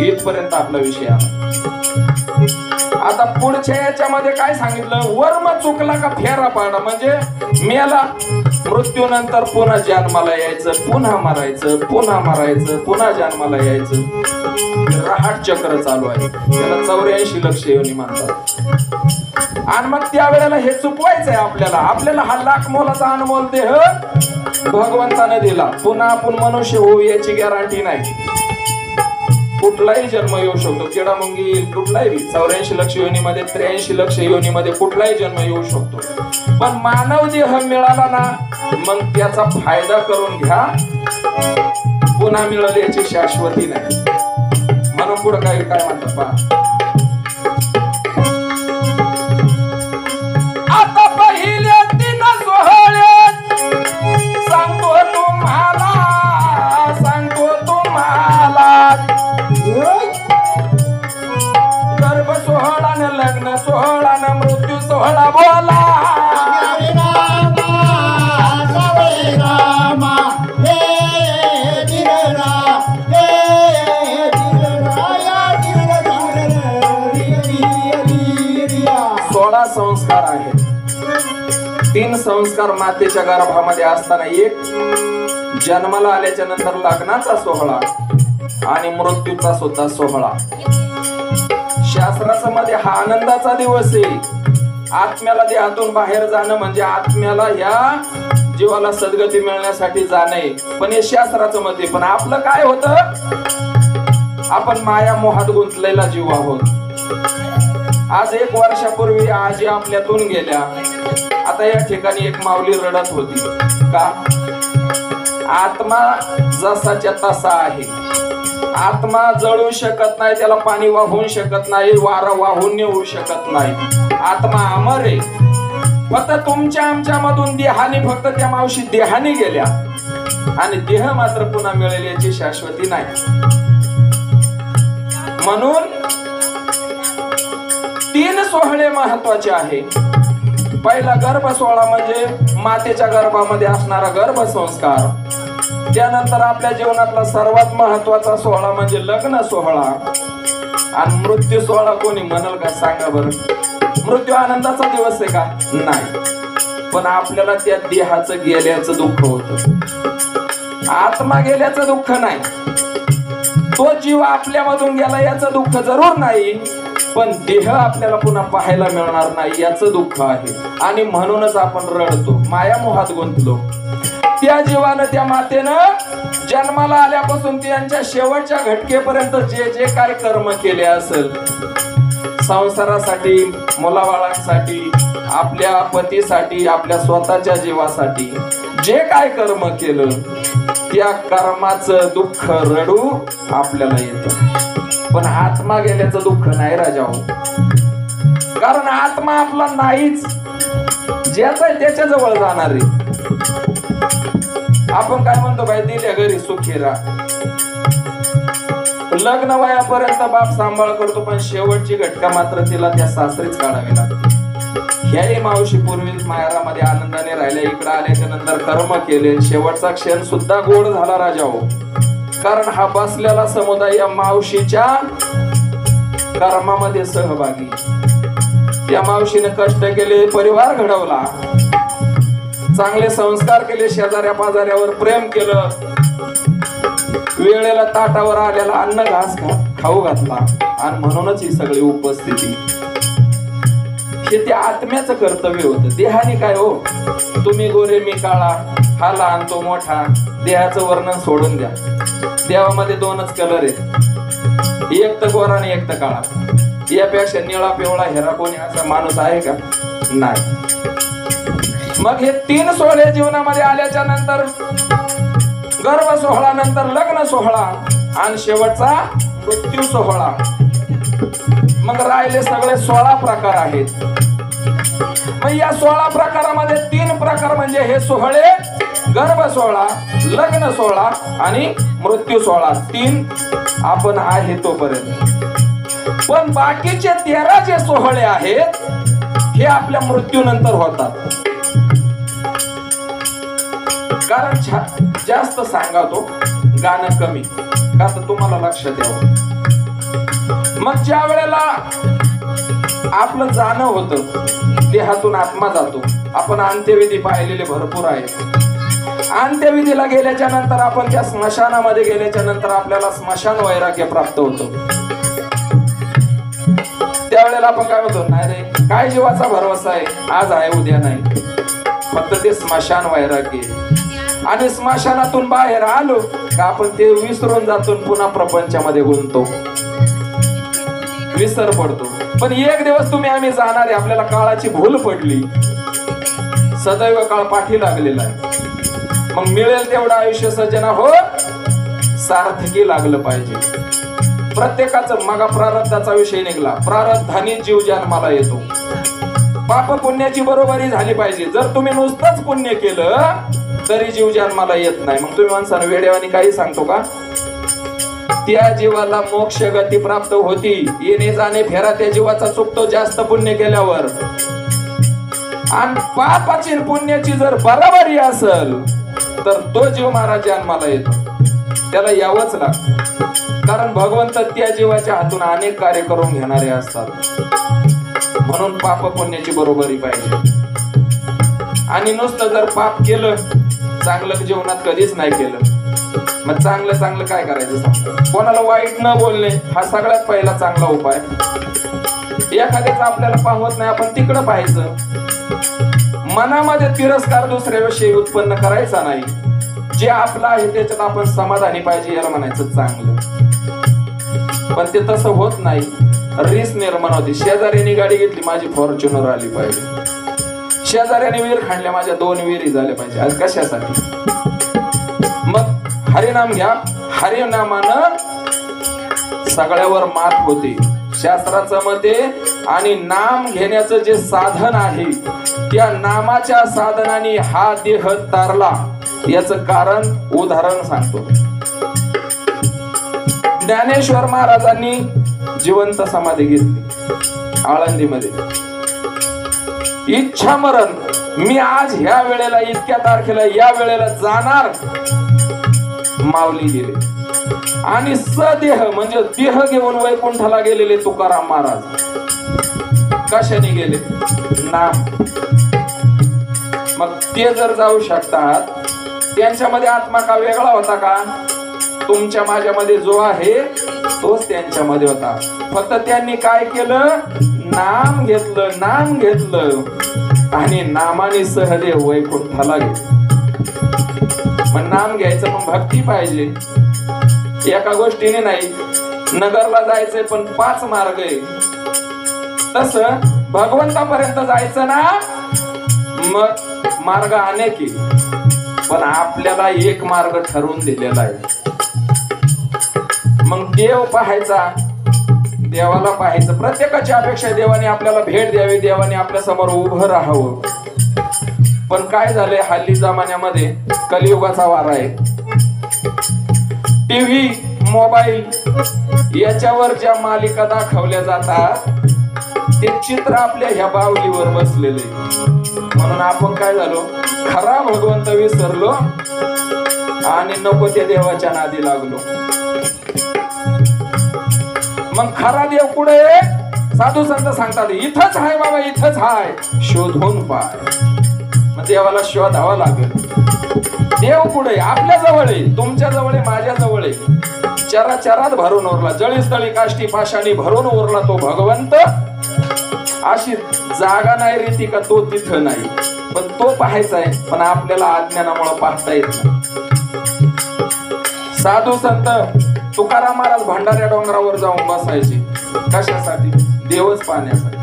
इथपर्यंत आपला विषय आला. आता पुढच्या याच्यामध्ये काय सांगितलं? वर्म चुकला का फेरा पाडा. म्हणजे मेला, मृत्यूनंतर पुन्हा जन्माला यायचं, पुन्हा मरायचं, पुन्हा मरायचं, पुन्हा जन्माला यायचं. रहाट चक्र चालू आहे. त्याला 84 लक्ष योनी म्हणतात. आणि मग त्यावेळेला हे चुकवायचंय आपल्याला. आपल्याला हा लाख मोलाचा अनमोल देह भगवंताने दिला. पुन्हा आपण मनुष्य होऊ याची गॅरंटी नाही. कुठलाही जन्म येऊ शकतो. किडा मुंगी येईल कुठलाही, 84 लक्ष योनीमध्ये, 83 लक्ष योनीमध्ये कुठलाही जन्म येऊ शकतो. पण मानव देह मिळाला ना, मग त्याचा फायदा करून घ्या. पुन्हा मिळेल याची शाश्वती नाही. म्हणून पुढे काय म्हणतात पहा. आता पहिले 3 सोहळ्यात सांगतो तुम्हाला गर्भ सोहळा न लग्न सोहळा न मृत्यू सोहळा बोला. संस्कार आहेत. 3 संस्कार मातेच्या गर्भामध्ये असताना, एक जन्माला आल्याच्या नंतर लग्नाचा सोहळा आणि मृत्यूचा सुद्धा सोहळा. शास्त्राच्या मध्ये हा आनंदाचा दिवस आहे. आत्म्याला देहातून बाहेर जाणं म्हणजे आत्म्याला या जीवाला सद्गती मिळण्यासाठी जाणे. पण हे शास्त्राचं मत आहे. पण आपलं काय होतं, आपण माया मोहात गुंतलेला जीव आहोत. आज 1 वर्षापूर्वी आजी आपल्यातून गेल्या. आता या ठिकाणी एक माऊली रडत होती. का? आत्मा जसाच्या तसा आहे. आत्मा जळू शकत नाही, त्याला पाणी वाहून शकत नाही, वारा वाहून नेऊ शकत नाही. आत्मा अमर आहे. फक्त तुमच्या आमच्या मधून देहाने, फक्त त्या मावशी देहाने गेल्या आणि देह मात्र पुन्हा मिळेल याची शाश्वती नाही. म्हणून 3 सोहळे महत्वाचे आहे. पहिला गर्भ सोहळा म्हणजे मातेच्या गर्भामध्ये असणारा गर्भसंस्कार. त्यानंतर आपल्या जीवनातला सर्वात महत्वाचा सोहळा म्हणजे लग्न सोहळा. आणि मृत्यू सोहळा कोणी म्हणल का? सांगा बरं. मृत्यू आनंदाचा दिवस आहे का? नाही. पण आपल्याला त्या देहाचं गेल्याचं दुःख होतं. आत्मा गेल्याचं दुःख नाही. तो जीव आपल्यामधून गेला याचं दुःख जरूर नाही, पण देह आपल्याला पुन्हा पाहायला मिळणार नाही याचं दुःख आहे. आणि म्हणूनच आपण रडतो, मायामोहात गुंतलो. त्या जीवानं, त्या मातेनं जन्माला आल्यापासून त्यांच्या शेवटच्या घटकेपर्यंत जे जे काय कर्म केले असेल, संसारासाठी, मुलाबाळांसाठी, आपल्या पतीसाठी, आपल्या स्वतःच्या जीवासाठी जे काय कर्म केलं, त्या कर्माचं दुःख रडू आपल्याला येतं. पण आत्मा गेल्याचं दुःख नाही राजा हो. कारण आत्मा आपला नाहीच. ज्याचा आहे त्याच्या जवळ जाणार आहे. आपण काय म्हणतो, बाई दिल्या घरी सुखी राहा. लग्न वयापर्यंत बाप सांभाळ करतो, पण शेवटची घटका मात्र तिला त्या सासरीच काढावी लागते. ह्याही मावशी पूर्वीच माहेरामध्ये आनंदाने राहिल्या. इकडे आल्याच्या नंतर कर्म केले. शेवटचा क्षण सुद्धा गोड झाला राजा हो. कारण हा बसलेला समुदाय या मावशीच्या कर्मामध्ये सहभागी. या मावशीने कष्ट केले, परिवार घडवला, चांगले संस्कार केले, शेजाऱ्या पाजाऱ्यावर प्रेम केलं, वेळेला ताटावर आलेला अन्न घास खाऊ घातला. आणि म्हणूनच ही सगळी उपस्थिती. हे त्या आत्म्याचं कर्तव्य होतं. देहाने काय हो, तुम्ही गोरे मी काळा, हा लहान तो मोठा, देहाचं वर्णन सोडून द्या. देवामध्ये 2च कलर आहेत, एक तर गोरा आणि एक तर काळा. यापेक्षा निळा पिवळा हेरा कोणी असा माणूस आहे का? नाही. मग हे 3 सोहळे जीवनामध्ये आल्याच्या नंतर, गर्भ सोहळा, नंतर लग्न सोहळा आणि शेवटचा मृत्यू सोहळा. मग राहिले सगळे 16 प्रकार आहेत. मग या 16 प्रकारामध्ये 3 प्रकार म्हणजे हे सोहळे, गर्भ सोहळा, लग्न सोहळा आणि मृत्यू सोहळा. 3 आपण आहे तोपर्यंत. पण बाकीचे 13 जे सोहळे आहेत हे आपल्या मृत्यूनंतर होतात. कारण जास्त सांगतो, गाणं कमी, का तर तुम्हाला लक्षात यावं. मग ज्या वेळेला आपलं जाणं होतं, देहातून आत्मा जातो. आपण अंत्यविधी पाहिलेले भरपूर आहेत. अंत्यविधीला गेल्याच्या नंतर, आपण त्या स्मशानामध्ये गेल्याच्या नंतर आपल्याला स्मशान वैराग्य प्राप्त होतं. त्यावेळेला आपण काय होतो, नाही रे काय जीवाचा भरवसा आहे, आज आहे उद्या नाही. फक्त ते स्मशान वैराग्य. आणि स्मशानातून बाहेर आलो का आपण ते विसरून जातो, पुन्हा प्रपंचामध्ये गुंततो, विसर पडतो. पण एक दिवस तुम्ही आम्ही जाणार आहे, आपल्याला काळाची भूल पडली, सदैव काळ पाठी लागलेला आहे. मग मिळेल तेवढं आयुष्य सज्जना हो सार्थकी लागलं पाहिजे. प्रत्येकाचं मग प्रारब्धाचा विषय निघला, प्रारब्धानी जीव जन्माला येतो. पाप पुण्याची बरोबरी झाली पाहिजे. जर तुम्ही नुसतंच पुण्य केलं तरी जीव जन्माला येत नाही. मग तुम्ही माणसानं वेड्यावानी काही सांगतो का? त्या जीवाला मोक्ष गती प्राप्त होती, येणे जाणे फेरा त्या जीवाचा चुकतो जास्त पुण्य केल्यावर. आणि पापाची पुण्याची जर बरोबरी असेल तर तो जीव महाराज जन्माला येतो, त्याला यावंच लागतं. कारण भगवंत त्या जीवाच्या हातून अनेक कार्य करून घेणारे असतात. म्हणून पाप पुण्याची बरोबरी पाहिजे. आणि नुसतं जर पाप केलं, चांगलं जीवनात कधीच नाही केलं, मग चांगलं चांगलं काय करायचं सांगतो. कोणाला वाईट न बोलणे हा सगळ्यात पहिला चांगला उपाय. एखाद्याचं आपल्याला पाहत नाही, आपण तिकडं पाहायचं. मनामध्ये तिरस्कार दुसऱ्याविषयी उत्पन्न करायचा नाही. जे आपलं आहे त्याच्यात आपण समाधानी पाहिजे, याला म्हणायचं चांगलं. पण ते तसं होत नाही, रीस निर्माण होती. शेजाऱ्याने गाडी घेतली, माझी फॉर्च्युनर आली पाहिजे. शेजाऱ्याने विहीर खांडल्या, माझ्या 2 विहिरी झाल्या पाहिजे. आज कशासाठी? मग हरिनाम घ्या, हरिनामानं सगळ्यावर मात होते शास्त्राचं मते. आणि नाम घेण्याचं जे साधन आहे त्या नामाच्या साधनाने हा देह तारला. याचं कारण उदाहरण सांगतो. ज्ञानेश्वर महाराजांनी जिवंत समाधी घेतली आळंदीमध्ये. इच्छा मरण, मी आज ह्या वेळेला इतक्या तारखेला या वेळेला जाणार, माऊली गेले. आणि सदेह म्हणजे देह घेऊन वैकुंठाला गेलेले तुकाराम महाराज कशाने गेले? नाम. मग ते जर जाऊ शकतात, त्यांच्यामध्ये आत्मा का वेगळा होता का? तुमच्या माझ्यामध्ये जो आहे तोच त्यांच्यामध्ये होता. फक्त त्यांनी काय केलं? नाम घेतलं, नाम घेतलं आणि नामाने सहदेव वैकुंठाला गेले. मग नाम घ्यायचं, पण भक्ती पाहिजे. एका गोष्टीने नाही, नगरला जायचंय पण 5 मार्ग आहे. तसं भगवंतापर्यंत जायचं ना, मग मार्ग अनेक आहे, पण आपल्याला एक मार्ग ठरवून दिलेला आहे. मग देव पाहायचा, देवाला पाहायचं. प्रत्येकाची अपेक्षा देवाने आपल्याला भेट द्यावी, देवाने आपल्या समोर उभं राहावं. पण काय झालंय हल्ली जमान्यामध्ये, कलियुगाचा वारा आहे. टीव्ही, मोबाईल याच्यावर ज्या मालिका दाखवल्या जातात ते चित्र आपल्या ह्या बावलीवर बसलेले. म्हणून आपण काय झालो, खरा भगवंत विसरलो आणि नको त्या देवाच्या नादी लागलो. मग खरा देव कुठे? साधू संत सांगतात इथंच आहे बाबा, इथंच आहे, शोधून पाय. मग देवाला शोधावा लागेल. देव कुठे? आपल्या जवळ आहे, तुमच्या जवळ आहे, माझ्या जवळ आहे. चराचरात भरून उरला, जळीस्थळी काष्टी पाशाणी भरून उरला तो भगवंत. अशी जागा नाही रीती का तो तिथं नाही, पण तो पाहायचा आहे. पण आपल्याला अज्ञानामुळे पाहता येत नाही. साधू संत तुकाराम महाराज भंडाऱ्या डोंगरावर जाऊन बसायचे. कशासाठी? देवच पाहण्यासाठी.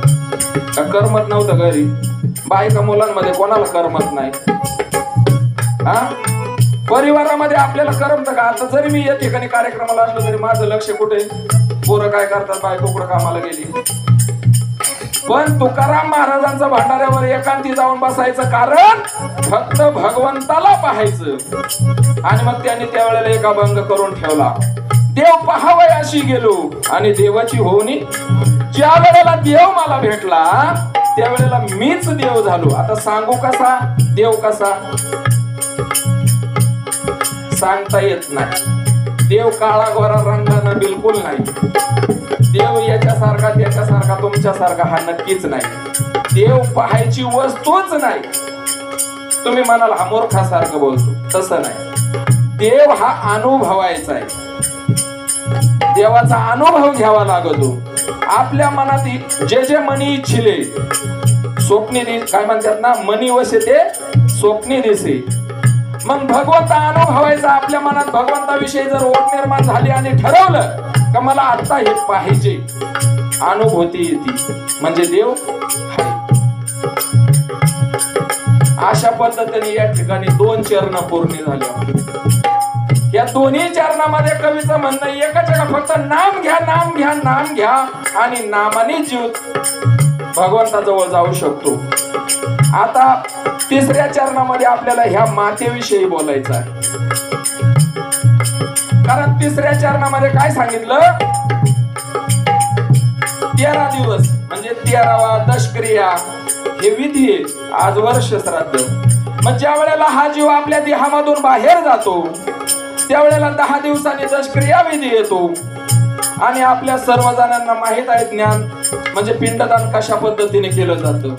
का करमत नव्हतं घरी? बायका मुलांमध्ये कोणाला करमत नाही? हा, परिवारामध्ये आपल्याला करमतं का? आता जरी मी या ठिकाणी कार्यक्रमाला असलो तरी माझं लक्ष कुठे? पोरं काय करतात, बायको कुठं कामाला गेली. पण तुकाराम महाराजांचं भंडाऱ्यावर एकांती जाऊन बसायचं कारण फक्त भगवंताला पाहायचं. आणि मग त्यांनी त्यावेळेला एक अभंग करून ठेवला, देव पहावय अशी गेलो आणि देवाची होऊनी. ज्या वेळेला देव मला भेटला त्यावेळेला मीच देव झालो. आता सांगू कसा देव कसा? सांगता येत नाही. देव काळा गोरा रंगानं बिलकुल नाही. देव याच्यासारखा त्याच्यासारखा तुमच्यासारखा हा नक्कीच नाही. देव पाहायची वस्तूच नाही. तुम्ही म्हणाल हा मूर्खासारखं बोलतो, तसं नाही. देव हा अनुभवायचा आहे. देवाचा अनुभव घ्यावा लागतो. आपल्या मनात जे जे मनी इच्छिले स्वप्नी काय म्हणतात ना, मनी वसे ते स्वप्नी दिसे. मग भगवंत अनुभवायचा. आपल्या मनात भगवंताविषयी जर ओढ निर्माण झाली आणि ठरवलं का मला आता हे पाहिजे, अनुभूती येते म्हणजे देव आहे. अशा पद्धतीने या ठिकाणी 2 चरण पूर्ण झाले. या दोन्ही चरणामध्ये कवीचं म्हणणं एकच आहे, फक्त नाम घ्या, नाम घ्या, नाम घ्या आणि नामाने जीव भगवंताजवळ जाऊ शकतो. आता 3ऱ्या चरणामध्ये आपल्याला ह्या मातेविषयी बोलायचं आहे. कारण 3ऱ्या चरणामध्ये काय सांगितलं, 13 दिवस म्हणजे 13वा दशक्रिया हे विधी आहे. आज वर्ष श्राद्ध. मग ज्या वेळेला हा जीव आपल्या देहामधून बाहेर जातो त्यावेळेला 10 दिवसांनी दशक्रिया विधी येतो. आणि आपल्या सर्वजणांना माहित आहे ज्ञान म्हणजे पिंडदान कशा पद्धतीने केलं जातं.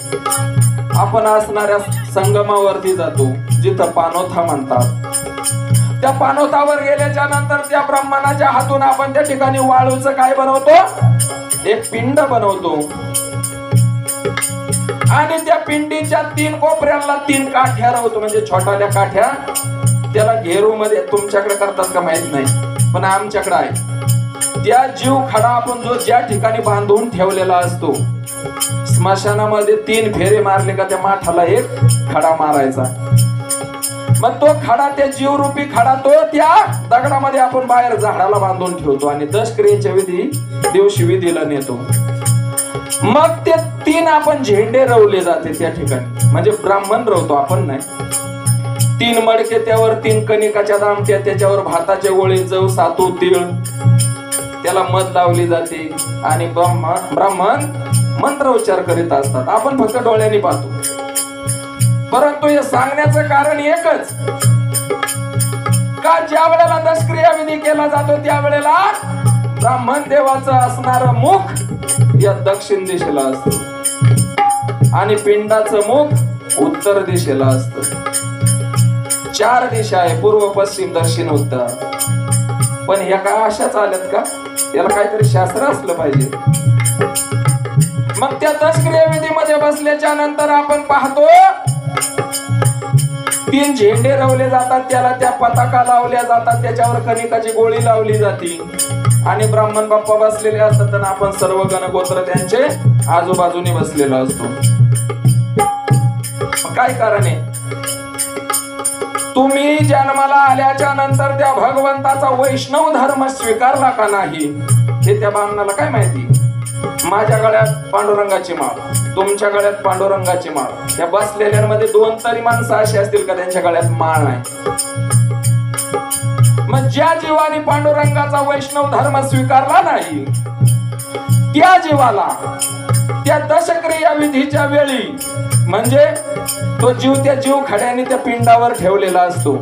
आपण असणाऱ्या संगमावरती जातो जिथं पाणोथा म्हणतात. त्या पाणोथावर गेल्याच्या नंतर त्या ब्राह्मणाच्या हातून आपण त्या ठिकाणी वाळूचं काय बनवतो, एक पिंड बनवतो. आणि त्या पिंडीच्या 3 कोपऱ्यांना 3 काठ्या राहतो म्हणजे छोट्याल्या काठ्या. त्याला घेरू मध्ये तुमच्याकडे करतात का माहित नाही, पण आमच्याकडे आहे. त्या जीव खडा आपण जो ज्या ठिकाणी बांधून ठेवलेला असतो, स्मशानामध्ये 3 फेरे मारले का त्या माठाला एक खडा मारायचा. मग तो खडा, त्या जीवरूपी खडा तो त्या दगडामध्ये आपण बाहेर झाडाला बांधून ठेवतो आणि दशक्रियेच्या दिवशी विधीला नेतो. मग ते 3 आपण झेंडे रवले जाते त्या ठिकाणी म्हणजे ब्राह्मण रवतो आपण नाही. 3 मडके, त्यावर 3 कणिकाच्या दामट्या, त्याच्यावर भाताचे गोळे, जव, सातू, तीळ, त्याला मध लावली जाते आणि ब्राह्मण मंत्रोच्चार करीत असतात. आपण फक्त डोळ्यांनी पाहतो. परंतु हे सांगण्याचं कारण एकच का ज्या वेळेला दशक्रिया विधी केला जातो त्यावेळेला ब्राह्मण देवाचं असणारं मुख या दक्षिण दिशेला असतं आणि पिंडाचं मुख उत्तर दिशेला असतं. 4 दिशा आहे, पूर्व, पश्चिम, दक्षिण, उत्तर. पण ह्या काय अशाच आल्यात का, याला काहीतरी शास्त्र असलं पाहिजे. मग त्या दशक्रिया विधीमध्ये बसल्याच्या नंतर आपण पाहतो 3 झेंडे रवले जातात, त्याला त्या पताका लावल्या जातात, त्याच्यावर कणिकाची गोळी लावली जाते आणि ब्राह्मण बाप्पा बसलेले असतात आणि आपण सर्व गणगोत्र त्यांचे आजूबाजूने बसलेला असतो. काय कारण आहे, तुम्ही जन्माला आल्याच्या नंतर त्या भगवंताचा वैष्णव धर्म स्वीकारला का नाही हे त्या ब्राह्मणाला काय माहिती. माझ्या गळ्यात पांडुरंगाची माळ, तुमच्या गळ्यात पांडुरंगाची माळ, त्या बसलेल्यांमध्ये 2 तरी माणसं अशी असतील का त्यांच्या गळ्यात माळ नाही. मग ज्या जीवाने पांडुरंगाचा वैष्णव धर्म स्वीकारला नाही त्या जीवाला त्या दशक्रिया विधीच्या वेळी म्हणजे तो जीव त्या जीव खड्याने त्या पिंडावर ठेवलेला असतो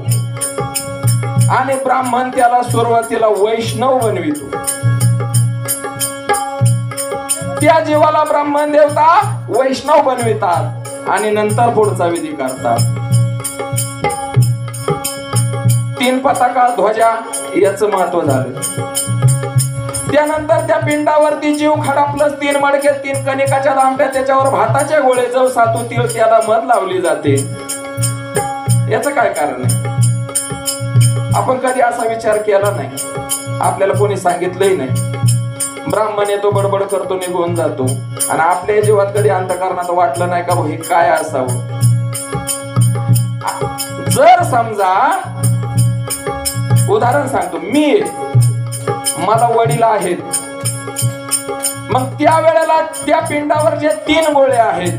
आणि ब्राह्मण त्याला सुरुवातीला वैष्णव बनवितो. त्या जीवाला ब्राह्मण देवता वैष्णव बनवितात आणि नंतर पुढचा विधी करतात. 3 पताका, ध्वजा याचं महत्व झालं. त्यानंतर त्या पिंडावरती जीव खडा प्लस 3 मडके, 3 कणिकाच्या दामट्या, त्याच्यावर भाताचे गोळे, जव, सातू, तीळ, त्याला मध लावली जाते. याचं काय कारण आहे, आपण कधी असा विचार केला नाही, आपल्याला कोणी सांगितलंही नाही. ब्राह्मण येतो, बडबड करतो, निघून जातो आणि आपल्या जीवात कधी अंतःकरणात वाटलं नाही का हे काय असावं. जर समजा उदाहरण सांगतो, मला वडील आहेत, मग त्या वेळेला त्या पिंडावर जे 3 गोळे आहेत,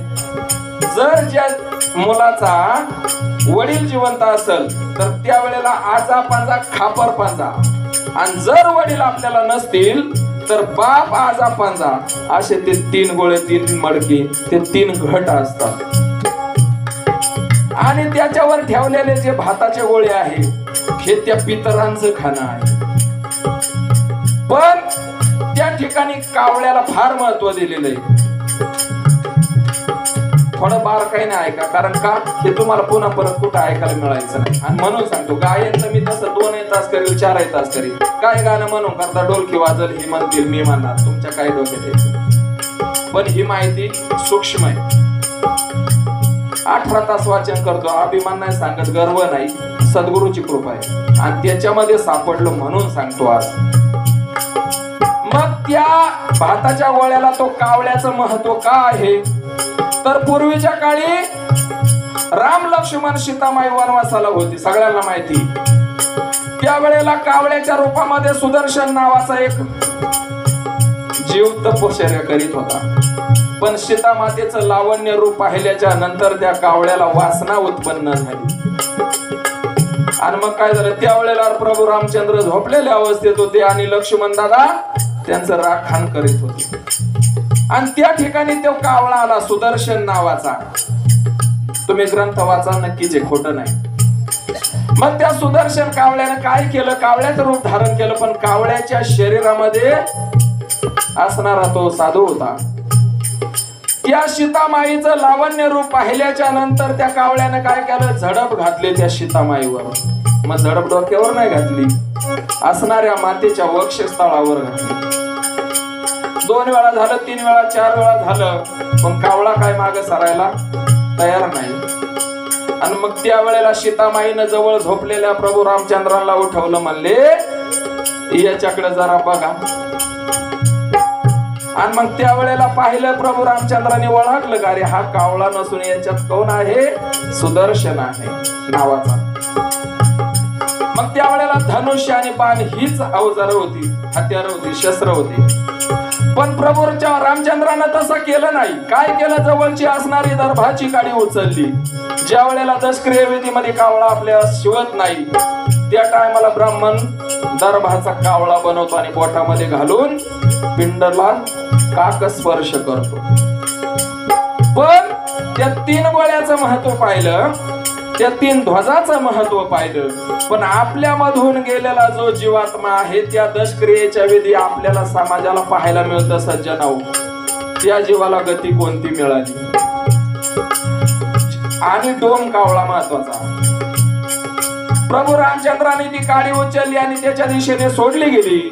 जर ज्या मुलाचा वडील जिवंत असेल तर त्या वेळेला आजा पांजा खापर पांजा, आणि जर वडील आपल्याला नसतील तर बाप आजा पांजा, असे ते 3 गोळे, 3 मडके, ते 3 घट असतात. आणि त्याच्यावर ठेवलेले जे भाताचे गोळे आहे हे त्या पितरांचं खाणं आहे. पण त्या ठिकाणी कावळ्याला फार महत्व दिलेलं आहे. थोडं बारकाईने ऐका, कारण का हे तुम्हाला पुन्हा परत कुठं ऐकायला मिळायचं नाही. आणि म्हणून सांगतो, गायनचं मी तसं 2 तास करेल, 4 तास करेल. काय गाणं म्हणून करता, डोलकी वाजल ही म्हणतील, मी म्हणणार, तुमच्या काय डोक्यात यायचं. पण ही माहिती सूक्ष्म आहे. 18 तास वाचन करतो, अभिमान नाही सांगत, गर्व नाही, सद्गुरूची कृपा आहे आणि त्याच्यामध्ये सापडलो म्हणून सांगतो आज. मग त्या भाताच्या गोळ्याला तो कावळ्याचं महत्व का आहे तर पूर्वीच्या काळी राम लक्ष्मण सीतामाई वनवासाला होती, सगळ्यांना माहिती. त्यावेळेला कावळ्याच्या रूपामध्ये सुदर्शन नावाचा एक जीव तपश्चर्या करीत होता. पण सीता मातेचं लावण्य रूप पाहिल्याच्या नंतर त्या कावळ्याला वासना उत्पन्न झाली आणि मग काय झालं, त्यावेळेला प्रभू रामचंद्र झोपलेल्या अवस्थेत होते आणि लक्ष्मण दादा त्यांचं राखण करीत होते आणि त्या ठिकाणी तो कावळा आला सुदर्शन नावाचा. तुम्ही ग्रंथ वाचा, नक्कीच आहे, खोटं नाही. मग त्या सुदर्शन कावळ्यानं काय केलं, कावळ्याचं रूप धारण केलं, पण कावळ्याच्या शरीरामध्ये असणारा तो साधू होता. त्या सीतामाईचं लावण्य रूप पाहिल्याच्या नंतर त्या कावळ्यानं काय केलं, झडप घातली त्या सीतामाईवर. मग झडप डोक्यावर नाही घातली, असणाऱ्या मातेच्या वक्षस्थळावर घातली. 2 वेळा झालं, 3 वेळा, 4 वेळा झालं, पण कावळा काय मागे सरायला तयार नाही. आणि मग त्या वेळेला सीतामाईनं जवळ झोपलेल्या प्रभू रामचंद्राला उठवलं, म्हणले याच्याकडे जरा बघा. आणि मग त्या वेळेला पाहिलं, प्रभू रामचंद्राने ओळखलं का रे हा कावळा नसून याच्यात कोण आहे, सुदर्शन आहे नावाचा. मग त्या वेळेला धनुष्य आणि बाण हीच अवजारं होती, हत्यारं होती, शस्त्र होती. पण प्रभू रामचंद्रानं तसं केलं नाही. काय केलं, जवळची असणारी दर्भाची काडी उचलली. ज्या वेळेला दशक्रिय विधीमध्ये कावळा आपल्या शिवत नाही त्या टायमाला ब्राह्मण दर्भाचा कावळा बनवतो आणि पोटामध्ये घालून पिंडला काक स्पर्श करतो. पण त्या 3 गोळ्याचं महत्व पाहिलं, त्या 3 ध्वजाचं महत्व पाहिलं, पण आपल्या मधून गेलेला जो जीवात्मा आहे त्या दशक्रियेच्या विधी आपल्याला समाजाला पाहायला मिळतं. सज्जनाओ, त्या जीवाला गती कोणती मिळाली आणि डोम कावळा महत्वाचा. प्रभू रामचंद्राने ती काडी उचलली आणि त्याच्या दिशेने सोडली गेली.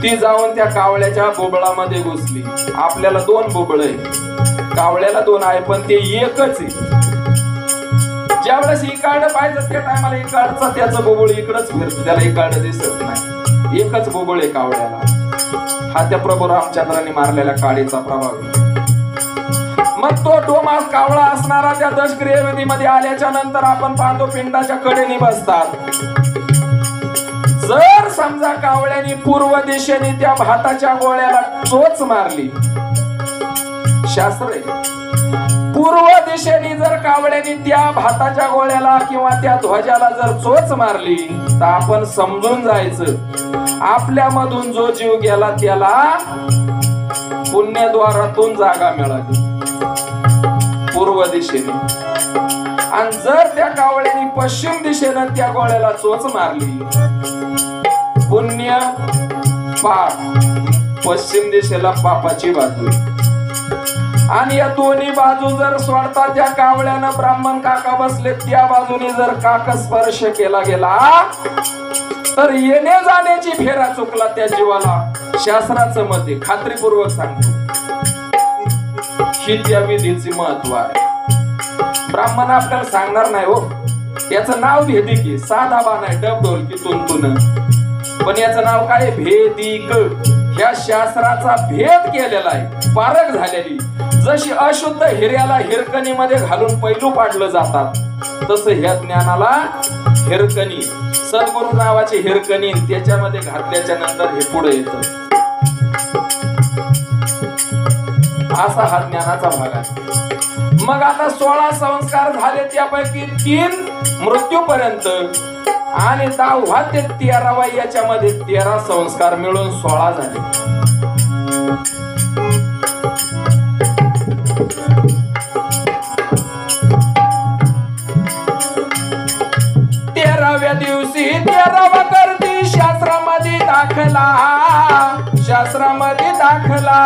ती जाऊन त्या कावळ्याच्या बोबळामध्ये घुसली. आपल्याला 2 बोबळ आहे, कावळ्याला 2 आहे, पण ते एकच आहे. ज्यावेळेस इकडं पाहिजे त्या टायमाला इकडचा त्याचं बोबळ इकडच फिरतं, त्याला इकडं दिसत नाही. एकच बोबळ आहे कावळ्याला. हा त्या प्रभू रामचंद्राने मारलेल्या काडीचा प्रभाव. मग तो डोमा कावळा असणारा त्या दशक्रिय विधीमध्ये आल्याच्या नंतर आपण पाहतो पिंडाच्या कडेने बसतात. जर समजा कावळ्याने पूर्व दिशेने त्या भाताच्या गोळ्याला चोच मारली, शास्त्र पूर्व दिशेने जर कावळ्याने त्या भाताच्या गोळ्याला किंवा त्या ध्वजाला जर चोच मारली तर आपण समजून जायचं आपल्या मधून जो जीव गेला त्याला पुण्यद्वारातून जागा मिळाली पूर्व दिशेने. आणि जर त्या कावळ्याने पश्चिम दिशेने त्या गोळ्याला चोच मारली, पुण्य पाप, पश्चिम दिशेला पापाची बाजू. आणि या दोन्ही बाजू जर सोडता त्या कावळ्यानं ब्राह्मण काका बसले त्या बाजूने जर काक स्पर्श केला गेला तर येणे जाण्याची फेरा चुकला त्या जीवाला. शास्त्राचं मत आहे, खात्रीपूर्वक सांगतो, ही त्या विधीचे महत्व आहे. ब्राह्मण आपल्याला सांगणार नाही हो, याचं नाव भेदी की साधा बाण आहे, डबडोल की तुंतुन, पण याचं नाव काय, भेदिक. ह्या शास्त्राचा भेद केलेला आहे, पारख झालेली. जशी अशुद्ध हिऱ्याला हिरकणीमध्ये घालून पैलू पाडलं जातात तसं ह्या ज्ञानाला हिरकणी, सद्गुरु नावाची हिरकणी त्याच्यामध्ये घातल्याच्या नंतर हे पुढे येतं. असा हा ज्ञानाचा भाग आहे. मग आता 16 संस्कार झाले, त्यापैकी 3 मृत्यूपर्यंत आणि 10वा ते 13वा याच्यामध्ये 13 संस्कार मिळून 16 झाले. दिवशी 13वा करती शास्त्रामध्ये दाखला, शास्त्रामध्ये दाखला.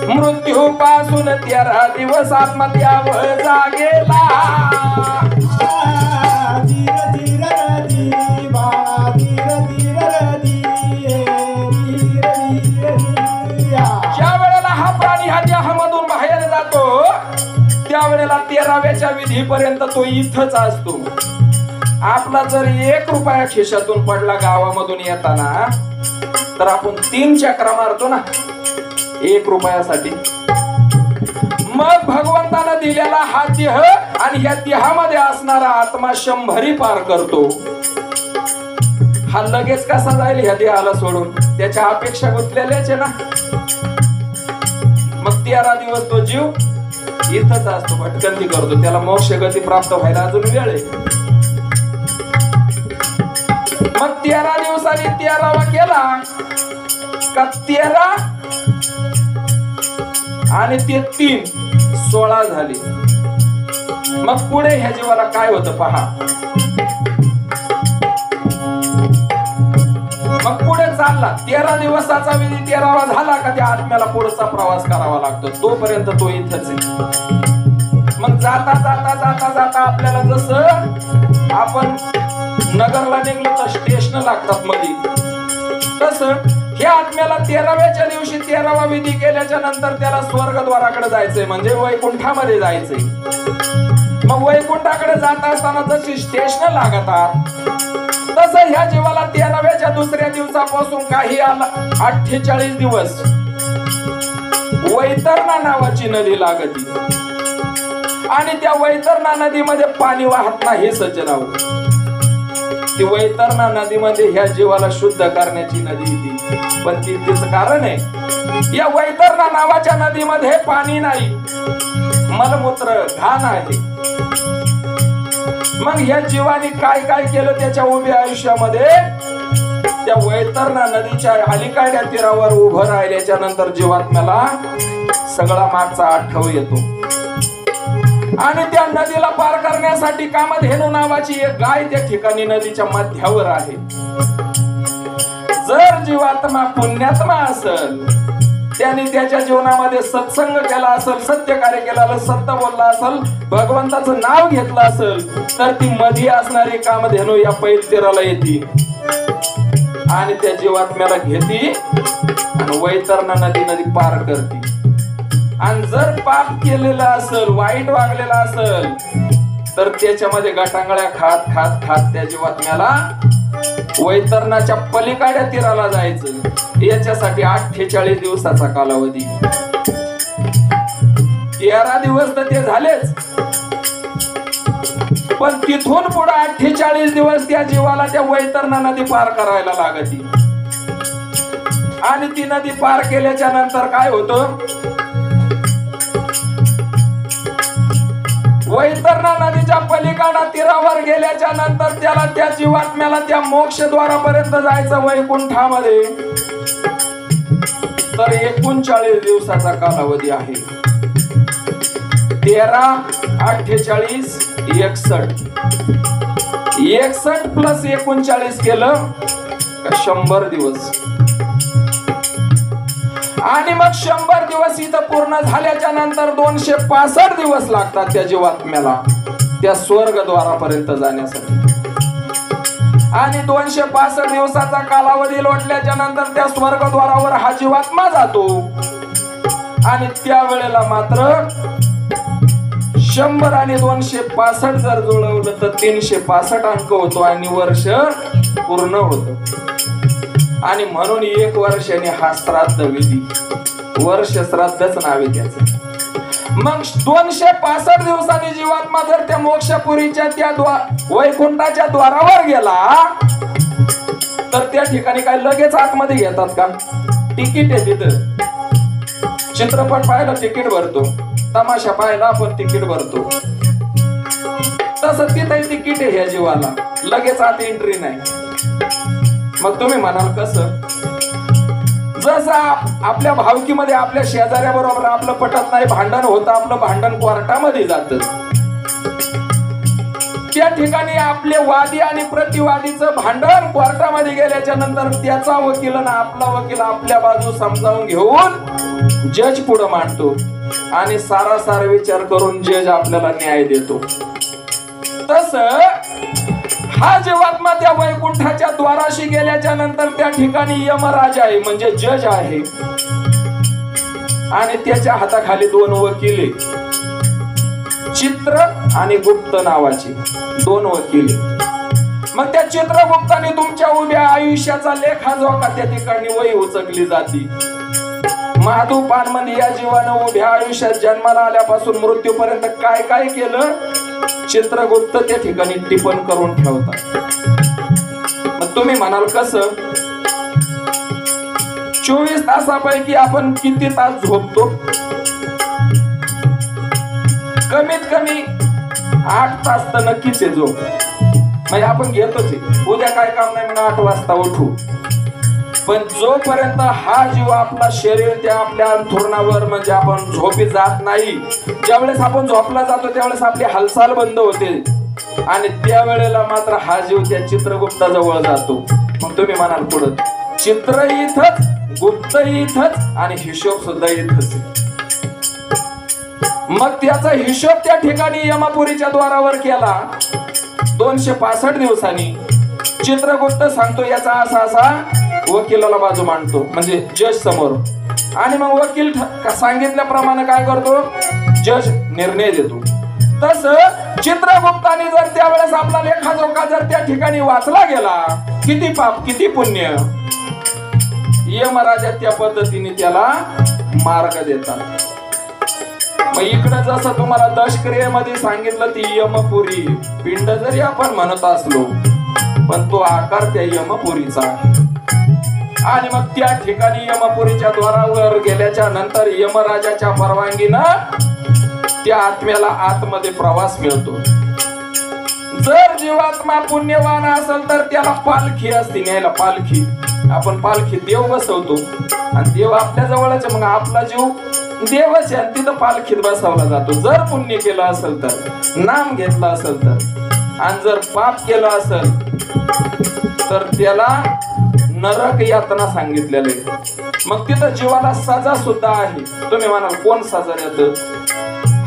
मृत्यूपासून 13 दिवस आत्मत्यावर जागेला. त्यावेळेला 13व्याच्या विधीपर्यंत तो इथंच असतो. आपला जर 1 रुपया खिशातून पडला गावामधून येताना तर आपण 3 चक्रा मारतो ना 1 रुपयासाठी. मग भगवंतानं दिलेला हा देह आणि या देहामध्ये असणारा आत्मा 100 पार करतो. हा लगेच कसा जाईल ह्या देहाला सोडून? त्याच्या अपेक्षा गुंतलेल्याच आहे ना. मग 13 दिवस तो जीव इथंच असतो, भटकंती करतो. त्याला मोक्ष गती प्राप्त व्हायला अजून वेळ आहे. मग 13 दिवसांनी 13वा केला का 13 आणि ते 3 16 झाली. मग पुढे ह्या जीवाला काय होतं पहा. मग पुढे चालला 13 दिवसाचा विधी 13वा झाला का त्या आत्म्याला पुढचा प्रवास करावा लागतो. तोपर्यंत तो इथंच आहे. मग जाता जाता जाता जाता आपल्याला जसं आपण नगरला निघलो तर स्टेशन लागतात मध्ये, तसं ह्या आत्म्याला 13व्याच्या दिवशी 13वा विधी केल्याच्या नंतर त्याला स्वर्गद्वाराकडे जायचंय, म्हणजे वैकुंठामध्ये जायचंय. मग वैकुंठाकडे जात असताना जशी स्टेशन लागतात तसं ह्या जीवाला 13व्याच्या दुसऱ्या दिवसापासून काही 48 दिवस वैतरणा नावाची नदी लागती. आणि त्या वैतरणा नदीमध्ये पाणी वाहत नाही सज्जनाओ. ती वैतरणा नदीमध्ये ह्या जीवाला शुद्ध करण्याची नदी ती, पण तिचं कारण आहे या वैतरणा नावाच्या नदीमध्ये पाणी नाही, मलमूत्र घाण आहे. मग ह्या जीवाने काय काय केलं त्याच्या उभ्या आयुष्यामध्ये? त्या वैतरणा नदीच्या अलीकडच्या तीरावर उभं राहिल्याच्या नंतर जीवात्म्याला सगळा मागचा आठव येतो. आणि त्या नदीला पार करण्यासाठी कामधेनू नावाची एक गाय त्या ठिकाणी नदीच्या मध्यावर आहे. जर जीवात्मा पुण्यात्मा असेल, त्याने त्याच्या जीवनामध्ये सत्संग केला असेल, सत्य कार्य केलं असेल, सत्य बोलला असेल, भगवंताचं नाव घेतलं असेल, तर ती मध्ये असणारी कामधेनू या पैल तीराला येते आणि त्या जीवात्म्याला घेते आणि वैतरणा नदी पार करते. आणि जर पाप केलेलं असेल, वाईट वागलेला असेल, तर त्याच्यामध्ये गटांगळ्या खात खात खात त्या जीवात्म्याला वैतरणाच्या पलीकडच्या तीराला जायचं. याच्यासाठी 48 दिवसाचा कालावधी. 13 दिवस तर ते झालेच, पण तिथून पुढे 48 दिवस त्या जीवाला त्या वैतरणा नदी पार करायला लागती. आणि ती नदी पार केल्याच्या नंतर काय होतं? वैतरणा नदीच्या पलीकडा तीरावर गेल्याच्या नंतर त्याला त्या जीवात्म्याला त्या मोक्ष द्वारापर्यंत जायचं वैकुंठामध्ये. तर 39 दिवसाचा कालावधी आहे. 13, 48, 61. 61 प्लस 39 केलं का 100 दिवस. आणि मग 100 दिवस इथं पूर्ण झाल्याच्या नंतर 265 दिवस लागतात त्या जीवात्म्याला त्या स्वर्गद्वारापर्यंत जाण्यासाठी. आणि 265 दिवसाचा कालावधी लोटल्याच्या नंतर त्या स्वर्गद्वारावर हा जीवात्मा जातो. आणि त्यावेळेला मात्र 100 आणि 265 जर जुळवलं तर 365 अंक होतो आणि वर्ष पूर्ण होतं. आणि म्हणून 1 वर्षाने हा श्राद्ध विधी, वर्ष श्राद्धच नाव आहे त्याचं. मग 265 दिवसांनी जीवात्मा जर त्या मोक्षपुरीच्या त्या वैकुंठाच्या द्वारावर गेला तर त्या ठिकाणी काय लगेच आतमध्ये घेतात का? तिकीट आहे तिथं. चित्रपट पाहायला तिकीट भरतो, तमाशा पाहायला आपण तिकीट भरतो, तसं तिथे तिकीट आहे ह्या जीवाला, लगेच आत एंट्री नाही. मग तुम्ही म्हणाल कसं? जसं आपल्या भावकीमध्ये आपल्या शेजाऱ्याबरोबर आपलं पटत नाही, भांडण होतं, आपलं भांडण कोर्टामध्ये जातं. त्या ठिकाणी आपले वादी आणि प्रतिवादीचं भांडण कोर्टामध्ये गेल्याच्या नंतर त्याचा वकील आणि आपला वकील आपल्या बाजू समजावून घेऊन जज पुढे मांडतो आणि सारासार विचार करून जज आपल्याला न्याय देतो. तसं हा जीवात्मा त्या वैकुंठाच्या द्वाराशी गेल्याच्या नंतर त्या ठिकाणी यमराज आहे, म्हणजे जज आहे, आणि त्याच्या हाताखाली 2 वकील. चित्र आणि गुप्त नावाचे दोन वकील. मग त्या चित्रगुप्ताने तुमच्या उभ्या आयुष्याचा लेखाजोखा त्या ठिकाणी वही उचकली जाती. महादू पानमंदी या जीवानं उभ्या आयुष्यात जन्माला आल्यापासून मृत्यूपर्यंत काय काय केलं चित्रगुप्त त्या ठिकाणी टिपण करून ठेवतात. मग तुम्ही म्हणाल कसं? 24 तासापैकी आपण किती तास झोपतो? कमीत कमी 8 तास तर नक्कीच आहे झोप. म्हणजे आपण घेतोच आहे. उद्या काय काम नाही म्हणून 8 वाजता उठू. पण जोपर्यंत हा जीव आपला शरीर त्या आपल्या अंथरुणावर म्हणजे आपण झोपी जात नाही, ज्यावेळेस आपण झोपला जातो त्यावेळेस आपली हालचाल बंद होते आणि त्यावेळेला मात्र हा जीव त्या चित्रगुप्ताजवळ जातो. मग तुम्ही म्हणाल पुढं चित्र इथंच, गुप्त इथंच आणि हिशोब सुद्धा इथंच. मग त्याचा हिशोब त्या ठिकाणी यमापुरीच्या द्वारावर केला. 265 दिवसांनी चित्रगुप्त सांगतो याचा असा असा वकिलाला बाजू मांडतो म्हणजे जज समोर. आणि मग वकील सांगितल्याप्रमाणे काय करतो? जज निर्णय देतो. तसं चित्रगुप्ताने जर त्यावेळेस आपला लेखाजोखा जर त्या ठिकाणी वाचला गेला, किती पाप किती पुण्य, यमराजा त्या पद्धतीने त्याला मार्ग देतात. मग इकडे जसं तुम्हाला दशक्रियेमध्ये सांगितलं ती यमपुरी पिंड जरी आपण म्हणत असलो पण तो आकार त्या यमपुरीचा आहे. आणि मग त्या ठिकाणी यमपुरीच्या द्वारावर गेल्याच्या नंतर यमराजाच्या परवानगीनं त्या आत्म्याला आतमध्ये प्रवास मिळतो. जर जीवात्मा पुण्यवान असेल तर त्याला पालखी असते न्यायला. पालखी आपण पालखी देव बसवतो आणि देव आपल्या जवळच, मग आपला जीव देवच आहे तिथं पालखीत बसवला जातो. जर पुण्य केलं असेल तर, नाम घेतलं असेल तर, आणि जर पाप केलं असेल तर त्याला नरक यातना सांगितलेलं आहे. मग तिथं जीवाला सजा सुद्धा आहे. तुम्ही म्हणाल कोण सजा देतं?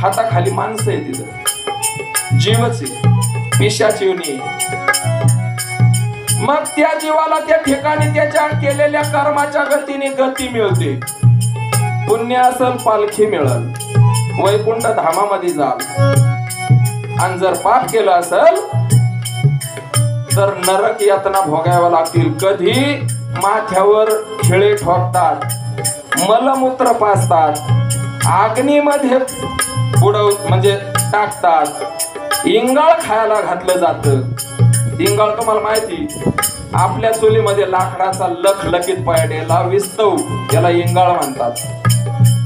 हाताखाली माणसं आहे तिथं, जीवच आहे, पिशाची योनी. मग त्या जीवाला त्या ठिकाणी त्याच्या केलेल्या कर्माच्या गतीने गती मिळते. पुण्य असेल पालखी मिळल, वैकुंठ धामामध्ये जाल. आणि जर पाप केलं असेल तर नरक यातना भोगाव्या लागतील. कधी माथ्यावर खिळे ठोकतात, मलमूत्र पाजतात, अग्नीमध्ये बुडव म्हणजे टाकतात, इंगाळ खायला घातलं जातं. इंगाळ तुम्हाला माहिती, आपल्या चुलीमध्ये लाकडाचा लखलखीत पडलेला विस्तव त्याला इंगाळ म्हणतात.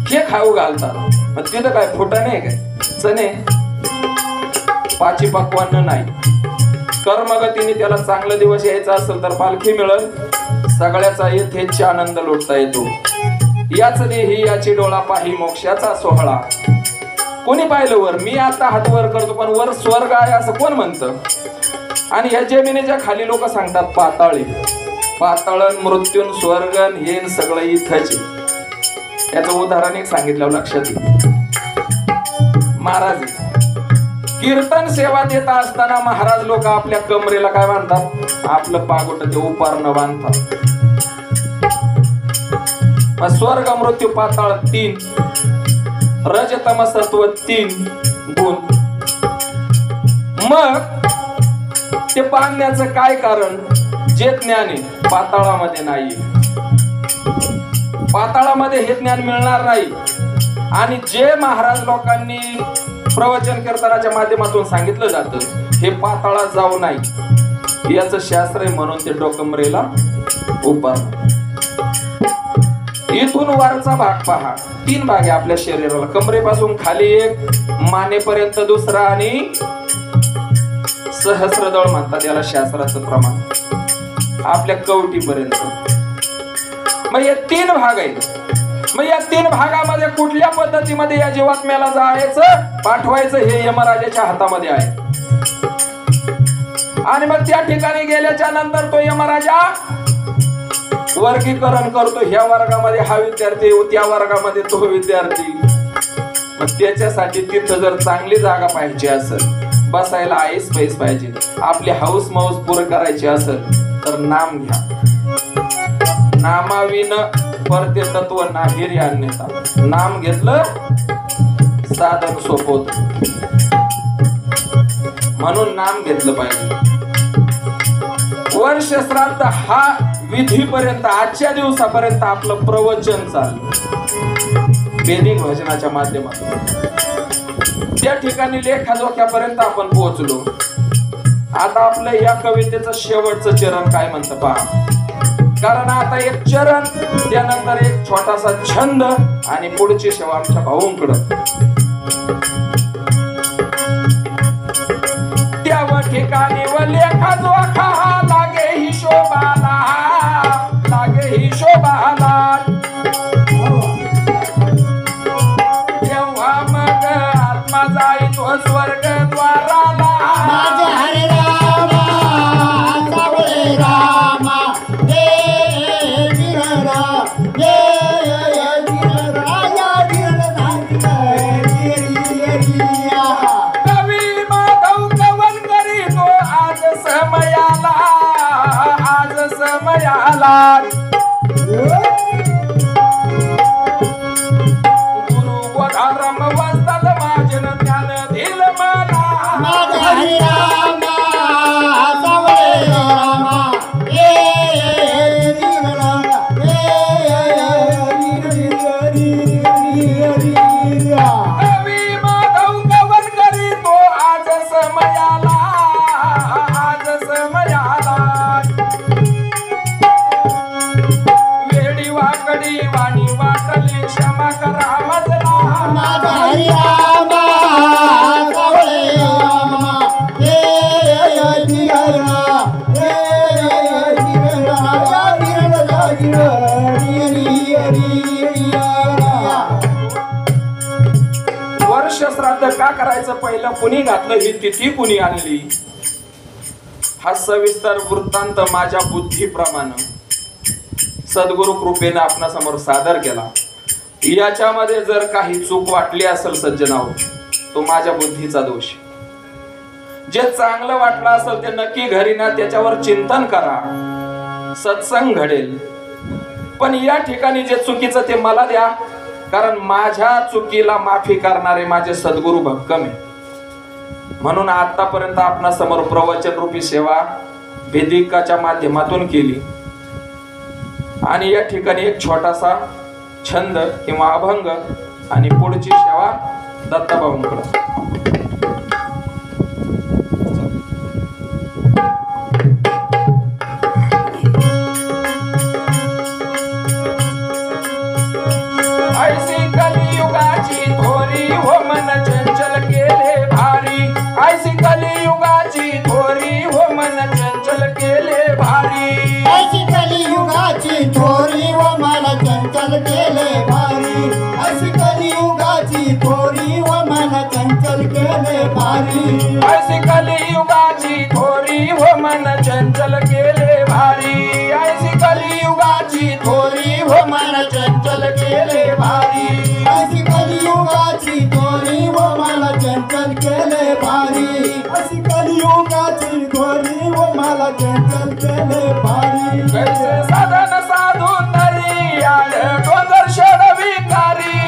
हे खाऊ घालतात. मग तिथं काय फुटं नाही काय, चणे पाची पक्वान नाही. कर्मगतीने त्याला चांगला दिवस यायचा असेल तर पालखी मिळेल. सगळ्याचा यथेच्छ आनंद लुटता येतो. याच देही याची डोळा पाही मोक्षाचा सोहळा. कोणी पाहिलं वर? मी आता हात वर करतो पण वर स्वर्ग आहे असं कोण म्हणतं? आणि ह्या जमिनीच्या खाली लोक सांगतात पाताळे. पाताळन मृत्यून स्वर्गन हे सगळं इथंच. याचं उदाहरण एक सांगितलं लक्षात येईल. महाराज कीर्तन सेवा देत असताना महाराज लोक आपल्या कमरेला काय बांधतात? आपलं पागोट ते उपारणं बांधतात. स्वर्ग मृत्यू पाताळ 3, रजतम सत्व 3 गुण. मग ते बांधण्याचं काय कारण? जे ज्ञान आहे पाताळामध्ये नाही. पाताळामध्ये हे ज्ञान मिळणार नाही. आणि जे महाराज लोकांनी प्रवचन कीर्तनाच्या माध्यमातून सांगितलं जातं हे पाताळात जाऊ नाही याचं शास्त्र आहे. म्हणून ते डोकमरेला उपार. इथून वरचा भाग पहा. 3 भाग आहे आपल्या शरीराला. कमरेपासून खाली एक, मानेपर्यंत दुसरा आणि सहस्रदळ म्हणतात याला शास्त्राचं प्रमाण, आपल्या कवटीपर्यंत. मग हे 3 भाग आहेत. मग या 3 भागामध्ये कुठल्या पद्धतीमध्ये या जीवात्म्याला जायचं पाठवायचं हे यमराजाच्या हातामध्ये आहे. आणि मग त्या ठिकाणी गेल्याच्या नंतर तो यमराजा वर्गीकरण करतो. ह्या वर्गामध्ये हा विद्यार्थी, त्या वर्गामध्ये तो विद्यार्थी. मग त्याच्यासाठी तिथं जर चांगली जागा पाहिजे असेल, बसायला आईस पैस पाहिजे, आपली हौस मौस पूर्ण करायची असेल तर नाम घ्या. नामाविन परते तत्व नाही रे अन्यथा. नाम घेतलं साधक सोपवत. म्हणून नाम घेतलं पाहिजे. वर्ष श्राद्ध हा विधीपर्यंत आजच्या दिवसापर्यंत आपलं प्रवचन चाललं वैदिक भजनाच्या माध्यमातून. त्या ठिकाणी लेखाजोख्यापर्यंत आपण पोहोचलो. आता आपलं या कवितेचं शेवटचं चरण काय म्हणतं पहा. कारण आता एक चरण, त्यानंतर एक छोटासा छंद आणि पुढची सेवा आमच्या भाऊंकडं. त्या ठिकाणी व लेखाजोखा लागे हिशोबाला, लागे हिशोबाला. तेव्हा मग आत्मा जाई तो स्वर्ग द्वाराला. हरे रामा सावळे रामा जय वीरा जय वीरा कवी माधव कवन करी तो आज समयाला, आज समयाला. गुरु धर्म वस्तात माझन ज्ञान दिल मला. हरे रामा सावळे रामा जय वीरा कवी माधव कवन करी तो आज समयाला, आज समयाला. वेडी वाकडी वाणी वाटली क्षमा करा मजला. हरे रामा सावळे रामा जय वीरा वर्ष श्राद्ध का करायचं पहिलं कुणी घातलं ही तिथी कुणी आणली, हा सविस्तर वृत्तांत माझ्या बुद्धीप्रमाणे सद्गुरु कृपेने आपणासमोर सादर केला. याच्यामध्ये जर काही चूक वाटली असेल सज्जनाओ, तो माझ्या बुद्धीचा दोष. जे चांगलं वाटलं असेल ते नक्की घरी ना त्याच्यावर चिंतन करा, सत्संग घडेल. पण या ठिकाणी जे चुकीचं ते मला द्या, कारण माझ्या चुकीला माफी करणारे माझे सद्गुरु भक्कम आहे. म्हणून आतापर्यंत आपणा समोर प्रवचन रूपी सेवा वेदिकाच्या माध्यमातून केली आणि या ठिकाणी एक छोटासा छंद किंवा अभंग आणि पुढची सेवा दत्ताभाऊंकडे. ऐसी कलियुगाची थोरी हो मन चंचल केले भारी. ऐसी कलियुगाची थोरी हो मन चंचल केले भारी. अशी कलियुगाची थोरी व मला चंचल केले भारी. अशी कलियुगाची थोरी व मला चंचल केले भारी. ऐसी कलियुगाची थोरी हो मन चंचल केले भारी. ऐसी कलियुगाची थोरी हो मन चंचल केले भारी. अशी कलियुगाची थोरी व मला चंचल केले भारी. अशी कलियुगाची थोरी व मला चंचल केले भारी. कैसे साधन साधू तरी आड डोंगर षडविकारी.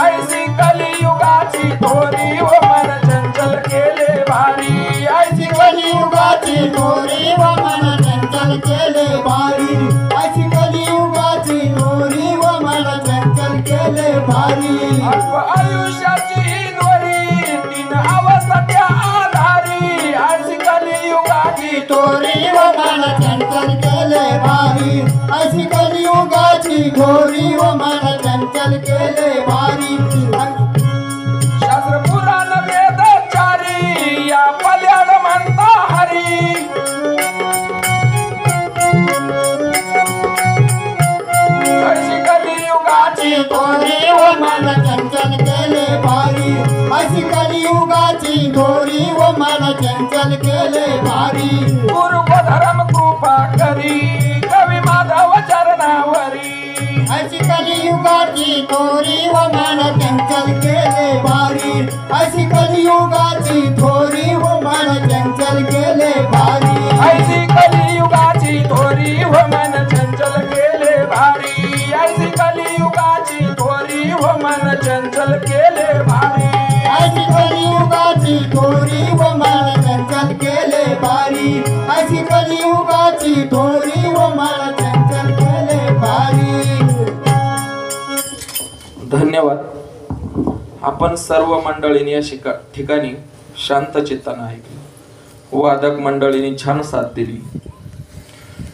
ऐसी कलियुगाची थोरी हो मन चंचल केले भारी. ऐसी कलियुगाची थोरी व मला चंचल केले भारी. अशी कलियुगाची थोरी व मला चंचल केले भारी. अल्प आयुष्याची दोरी तीन अवस्था त्या आधारी. ऐसी कलियुगाची थोरी व मला चंचल केले भारी. अशी कलियुगाची थोरी व मला चंचल केले भारी. शास्त्र पुराण वेदचारी या पल्याड म्हणता हरी. ऐसी कलियुगाची थोरी व मला चंचल केले भारी. अशी कलियुगाची थोरी व मला चंचल केले भारी. गुरु धर्म कृपा करी कवी माधव चरणावरी. अशी कलियुगाची थोरी व मला चंचल केले भारी. अशी कलियुगाची थोरी व मला चंचल केले भारी. ऐसी कलियुगाची थोरी हो मन चंचल केले भारी. ऐसी कलियुगाची थोरी हो मन चंचल केले भारी. अशी कलियुगाची थोरी व मन चंचल केले भारी अशी कलियुगाची थोरी व मन चंचल केले भारी. धन्यवाद. आपण सर्व मंडळींनी या ठिकाणी शांत चित्तानं ऐकलं. वादक मंडळींनी छान साथ दिली.